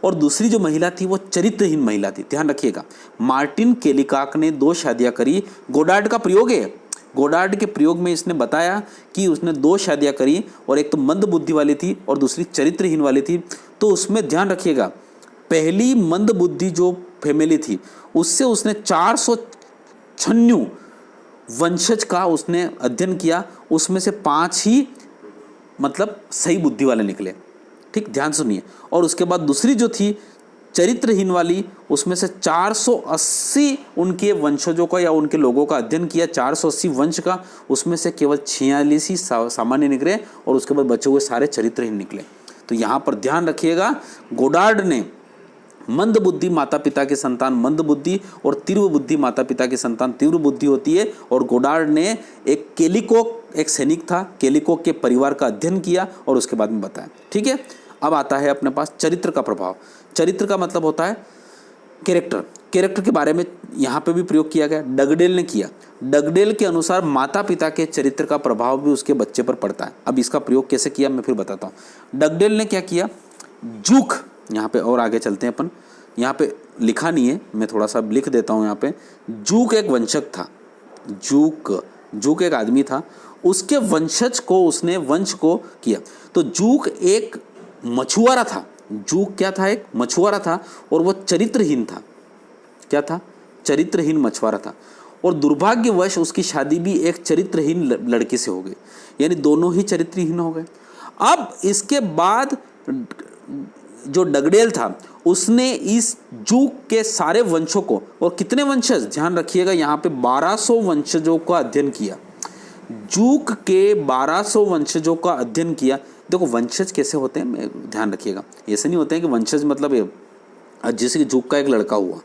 और दूसरी जो महिला थी वो चरित्रहीन महिला थी। ध्यान रखिएगा, मार्टिन केलिकाक ने 2 शादियां करी। गोडार्ड का प्रयोग है, गोडार्ड के प्रयोग में इसने बताया कि उसने 2 शादियां करी, और एक तो मंद बुद्धि वाली थी और दूसरी चरित्रहीन वाली थी। तो उसमें ध्यान रखिएगा, पहली मंद बुद्धि जो फैमिली थी उससे उसने 496 वंशज का उसने अध्ययन किया, उसमें से 5 ही मतलब सही बुद्धि वाले निकले। ठीक, ध्यान सुनिए। और उसके बाद दूसरी जो थी चरित्रहीन वाली, उसमें से 480 उनके वंशजों का या उनके लोगों का अध्ययन किया, 480 वंश का, उसमें से केवल 46 ही सामान्य निकले और उसके बाद बचे हुए सारे चरित्रहीन निकले। तो यहाँ पर ध्यान रखिएगा, गोडार्ड ने मंद बुद्धि माता पिता की संतान मंद बुद्धि और तीव्र बुद्धि माता पिता की संतान तीव्र बुद्धि होती है, और गोडार्ड ने एक केलिकोक, एक सैनिक था, केलिकोक के परिवार का अध्ययन किया और उसके बाद में बताया। ठीक है, अब आता है अपने पास चरित्र का प्रभाव। चरित्र का मतलब होता है कैरेक्टर। कैरेक्टर के बारे में यहाँ पे भी प्रयोग किया गया, डगडेल ने किया। डगडेल के अनुसार माता पिता के चरित्र का प्रभाव भी उसके बच्चे पर पड़ता है। अब इसका प्रयोग कैसे किया मैं फिर बताता हूँ। डगडेल ने क्या किया, जूक, यहाँ पे और आगे चलते हैं अपन, यहाँ पे लिखा नहीं है, मैं थोड़ा सा लिख देता हूँ यहाँ पे। जूक एक वंशक था, जूक एक आदमी था, उसके वंशज को उसने वंश को किया। तो जूक एक मछुआरा था, जूक क्या था, एक मछुआरा था, और वो चरित्रहीन था। क्या था, चरित्रहीन मछुआरा था, और दुर्भाग्यवश उसकी शादी भी एक चरित्रहीन लड़की से हो गई, यानी दोनों ही चरित्रहीन हो गए। अब इसके बाद जो डगडेल था उसने इस जूक के सारे वंशों को, और कितने वंशज, ध्यान रखिएगा यहाँ पे 1200 वंशजों का अध्ययन किया। जूक के 1200 वंशजों का अध्ययन किया। देखो वंशज कैसे होते हैं, ध्यान रखिएगा, ऐसे नहीं होते हैं कि वंशज मतलब जैसे कि जूक का एक लड़का हुआ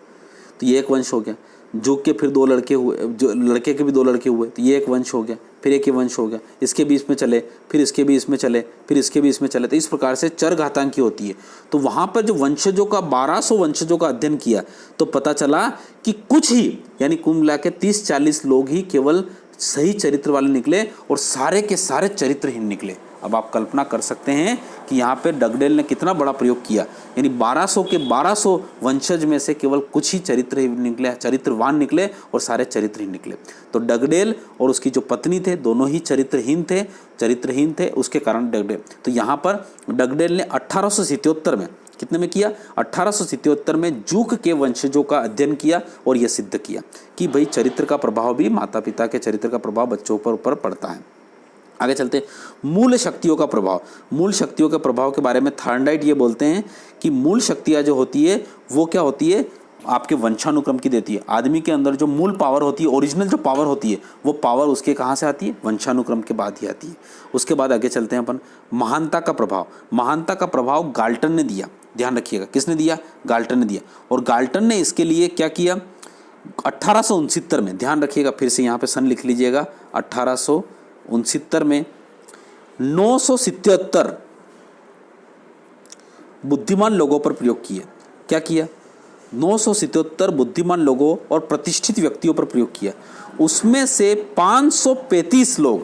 तो ये एक वंश हो गया। जुग के फिर 2 लड़के हुए, जो लड़के के भी 2 लड़के हुए, तो ये एक वंश हो गया, फिर एक ये वंश हो गया, इसके भी इसमें चले, फिर इसके भी इसमें चले, फिर इसके भी इसमें चले, तो इस प्रकार से चर घातांकी होती है। तो वहाँ पर जो वंशजों का 1200 वंशजों का अध्ययन किया तो पता चला कि कुछ ही, यानी कुल मिला के 30-40 लोग ही केवल सही चरित्र वाले निकले और सारे के सारे चरित्रहीन निकले। अब आप कल्पना कर सकते हैं कि यहाँ पे डगडेल ने कितना बड़ा प्रयोग किया, यानी 1200 के 1200 वंशज में से केवल कुछ ही चरित्रवान निकले और सारे चरित्रहीन निकले। तो डगडेल और उसकी जो पत्नी थे दोनों ही चरित्रहीन थे, उसके कारण डगडेल। तो यहाँ पर डगडेल ने 1877 में, कितने में किया, 1877 में जूक के वंशजों का अध्ययन किया और यह सिद्ध किया कि भाई चरित्र का प्रभाव भी, माता पिता के चरित्र का प्रभाव बच्चों पर ऊपर पड़ता है। आगे चलते, मूल शक्तियों का प्रभाव। मूल शक्तियों के प्रभाव के बारे में थॉर्नडाइट ये बोलते हैं कि मूल शक्तियाँ जो होती है वो क्या होती है, आपके वंशानुक्रम की देती है। आदमी के अंदर जो मूल पावर होती है, ओरिजिनल जो पावर होती है, वो पावर उसके कहाँ से आती है, वंशानुक्रम के बाद ही आती है। उसके बाद आगे चलते हैं अपन, महानता का प्रभाव। महानता का प्रभाव गाल्टन ने दिया, ध्यान रखिएगा, किसने दिया, गाल्टन ने दिया। और गाल्टन ने इसके लिए क्या किया, 1869 में, ध्यान रखिएगा, फिर से यहाँ पे सन लिख लीजिएगा, 1869 में 977 बुद्धिमान लोगों पर प्रयोग किया। क्या किया, 977 बुद्धिमान लोगों और प्रतिष्ठित व्यक्तियों पर प्रयोग किया। उसमें से 535 लोग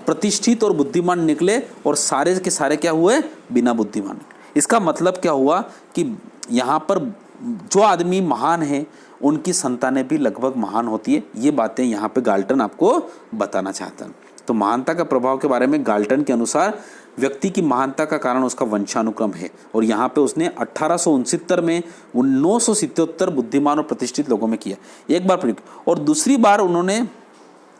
प्रतिष्ठित और बुद्धिमान निकले और सारे के सारे क्या हुए, बिना बुद्धिमान। इसका मतलब क्या हुआ कि यहाँ पर जो आदमी महान है उनकी संतानें भी लगभग महान होती है। ये बातें यहाँ पे गाल्टन आपको बताना चाहता है। तो महानता का प्रभाव के बारे में गाल्टन के अनुसार व्यक्ति की महानता का कारण उसका वंशानुक्रम है, और यहाँ पे उसने 1869 में 977 बुद्धिमान और प्रतिष्ठित लोगों में किया, एक बार प्रयोग। और दूसरी बार उन्होंने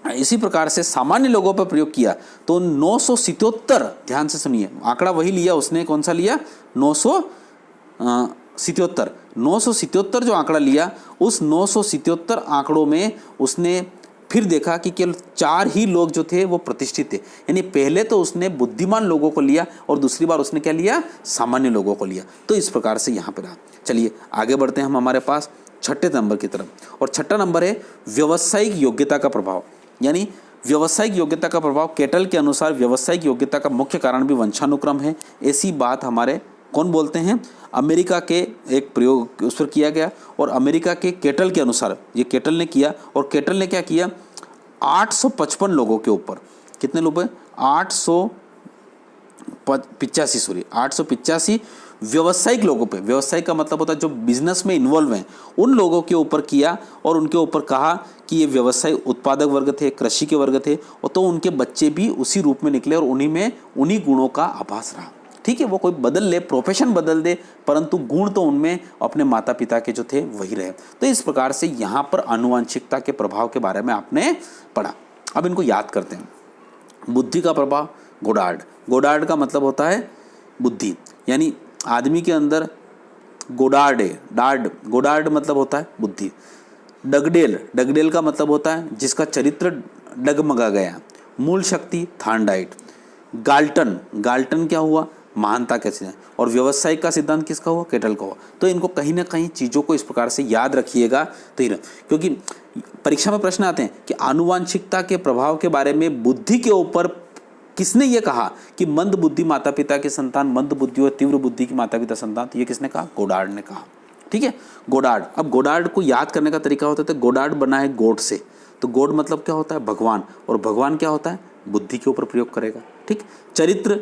इसी प्रकार से सामान्य लोगों पर प्रयोग किया तो 977, ध्यान से सुनिए, आंकड़ा वही लिया उसने, कौन सा लिया, 977 जो आंकड़ा लिया, उस 977 आंकड़ों में उसने फिर देखा कि केवल 4 ही लोग जो थे वो प्रतिष्ठित थे। यानी पहले तो उसने बुद्धिमान लोगों को लिया और दूसरी बार उसने क्या लिया, सामान्य लोगों को लिया। तो इस प्रकार से यहाँ पर रहा। चलिए आगे बढ़ते हैं हम हमारे पास छठे नंबर की तरफ, और छठा नंबर है व्यावसायिक योग्यता का प्रभाव। यानी व्यावसायिक योग्यता का प्रभाव, केटल के अनुसार व्यावसायिक योग्यता का मुख्य कारण भी वंशानुक्रम है। ऐसी बात हमारे कौन बोलते हैं, अमेरिका के एक प्रयोग उस पर किया गया, और अमेरिका के केटल के अनुसार, ये केटल ने किया, और केटल ने क्या किया, 855 लोगों के ऊपर, कितने लोग हैं, 885 व्यावसायिक लोगों पे, व्यावसायिक का मतलब होता है जो बिजनेस में इन्वॉल्व हैं, उन लोगों के ऊपर किया, और उनके ऊपर कहा कि ये व्यवसाय उत्पादक वर्ग थे, कृषि के वर्ग थे, और तो उनके बच्चे भी उसी रूप में निकले और उन्हीं गुणों का आभास रहा। ठीक है, वो कोई बदल ले, प्रोफेशन बदल दे, परंतु गुण तो उनमें अपने माता पिता के जो थे वही रहे। तो इस प्रकार से यहाँ पर आनुवंशिकता के प्रभाव के बारे में आपने पढ़ा। अब इनको याद करते हैं। बुद्धि का प्रभाव, गोडार्ड का मतलब होता है बुद्धि, यानी आदमी के अंदर गोडार्ड है, गोडार्ड मतलब होता है बुद्धि। डगडेल का मतलब होता है जिसका चरित्र डगमगा गया। मूल शक्ति थॉर्नडाइट। गाल्टन क्या हुआ, महानता के सिद्धांत। और व्यवसायिक का सिद्धांत किसका हुआ, केटल का हुआ। तो इनको कहीं ना कहीं चीज़ों को इस प्रकार से याद रखिएगा, तो क्योंकि परीक्षा में प्रश्न आते हैं कि आनुवांशिकता के प्रभाव के बारे में बुद्धि के ऊपर किसने ये कहा कि मंद बुद्धि माता पिता की संतान, मंद बुद्धि और तीव्र बुद्धि की माता पिता संतान, तो ये किसने कहा, गोडार्ड ने कहा। ठीक है, गोडार्ड। अब गोडार्ड को याद करने का तरीका होता है, गोडार्ड बना है गोड से, तो गोड मतलब क्या होता है, भगवान, और भगवान क्या होता है, बुद्धि के ऊपर प्रयोग करेगा। ठीक, चरित्र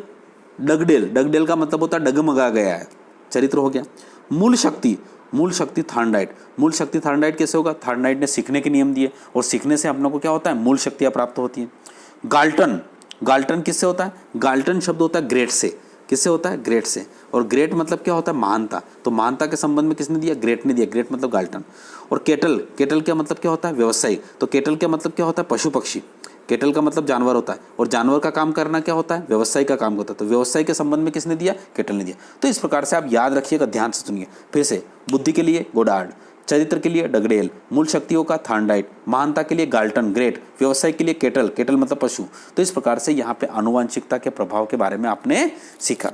डगडेल का मतलब होता है डगमगा गया है, चरित्र हो गया। मूल शक्ति थॉर्नडाइट कैसे होगा, थॉर्नडाइट ने सीखने के नियम दिए, और सीखने से अपनों को क्या होता है, मूल शक्तियाँ प्राप्त होती हैं। गाल्टन किससे होता है, गाल्टन शब्द होता है ग्रेट से, किससे होता है, ग्रेट से, और ग्रेट मतलब क्या होता है, महानता। तो महानता के संबंध में किसने दिया, ग्रेट ने दिया, ग्रेट मतलब गाल्टन। और केटल का मतलब क्या होता है, व्यवसायिक। तो केटल का मतलब क्या होता है, पशु पक्षी। केटल का मतलब जानवर होता है, और जानवर का काम करना क्या होता है, व्यवसाय का काम होता है। तो व्यवसाय के संबंध में किसने दिया, केटल ने दिया। तो इस प्रकार से आप याद रखिएगा, ध्यान से सुनिए फिर से। बुद्धि के लिए गोडार्ड, चरित्र के लिए डगडेल, मूल शक्तियों का थॉर्नडाइट, महानता के लिए गाल्टन ग्रेट, व्यवसाय के लिए केटल मतलब पशु। तो इस प्रकार से यहाँ पे आनुवांशिकता के प्रभाव के बारे में आपने सीखा।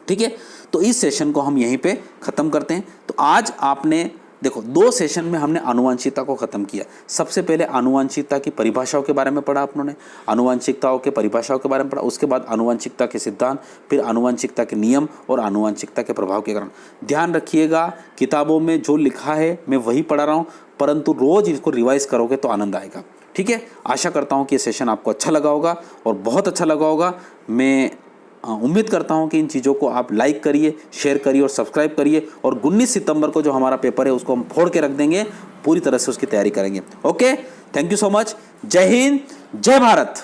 ठीक है, तो इस सेशन को हम यहीं पे ख़त्म करते हैं। तो आज आपने देखो 2 सेशन में हमने आनुवंशिकता को ख़त्म किया। सबसे पहले आनुवंशिकता की परिभाषाओं के बारे में पढ़ा आप लोगों ने, आनुवंशिकताओं के परिभाषाओं के बारे में पढ़ा, उसके बाद आनुवंशिकता के सिद्धांत, फिर आनुवंशिकता के नियम और आनुवंशिकता के प्रभाव के कारण। ध्यान रखिएगा, किताबों में जो लिखा है मैं वही पढ़ा रहा हूँ, परंतु रोज़ इसको रिवाइज करोगे तो आनंद आएगा। ठीक है, आशा करता हूँ कि ये सेशन आपको अच्छा लगा होगा और बहुत अच्छा लगा होगा। मैं उम्मीद करता हूं कि इन चीज़ों को आप लाइक करिए, शेयर करिए और सब्सक्राइब करिए, और 19 सितंबर को जो हमारा पेपर है उसको हम फोड़ के रख देंगे, पूरी तरह से उसकी तैयारी करेंगे। Okay, thank you so much. जय हिंद, जय भारत।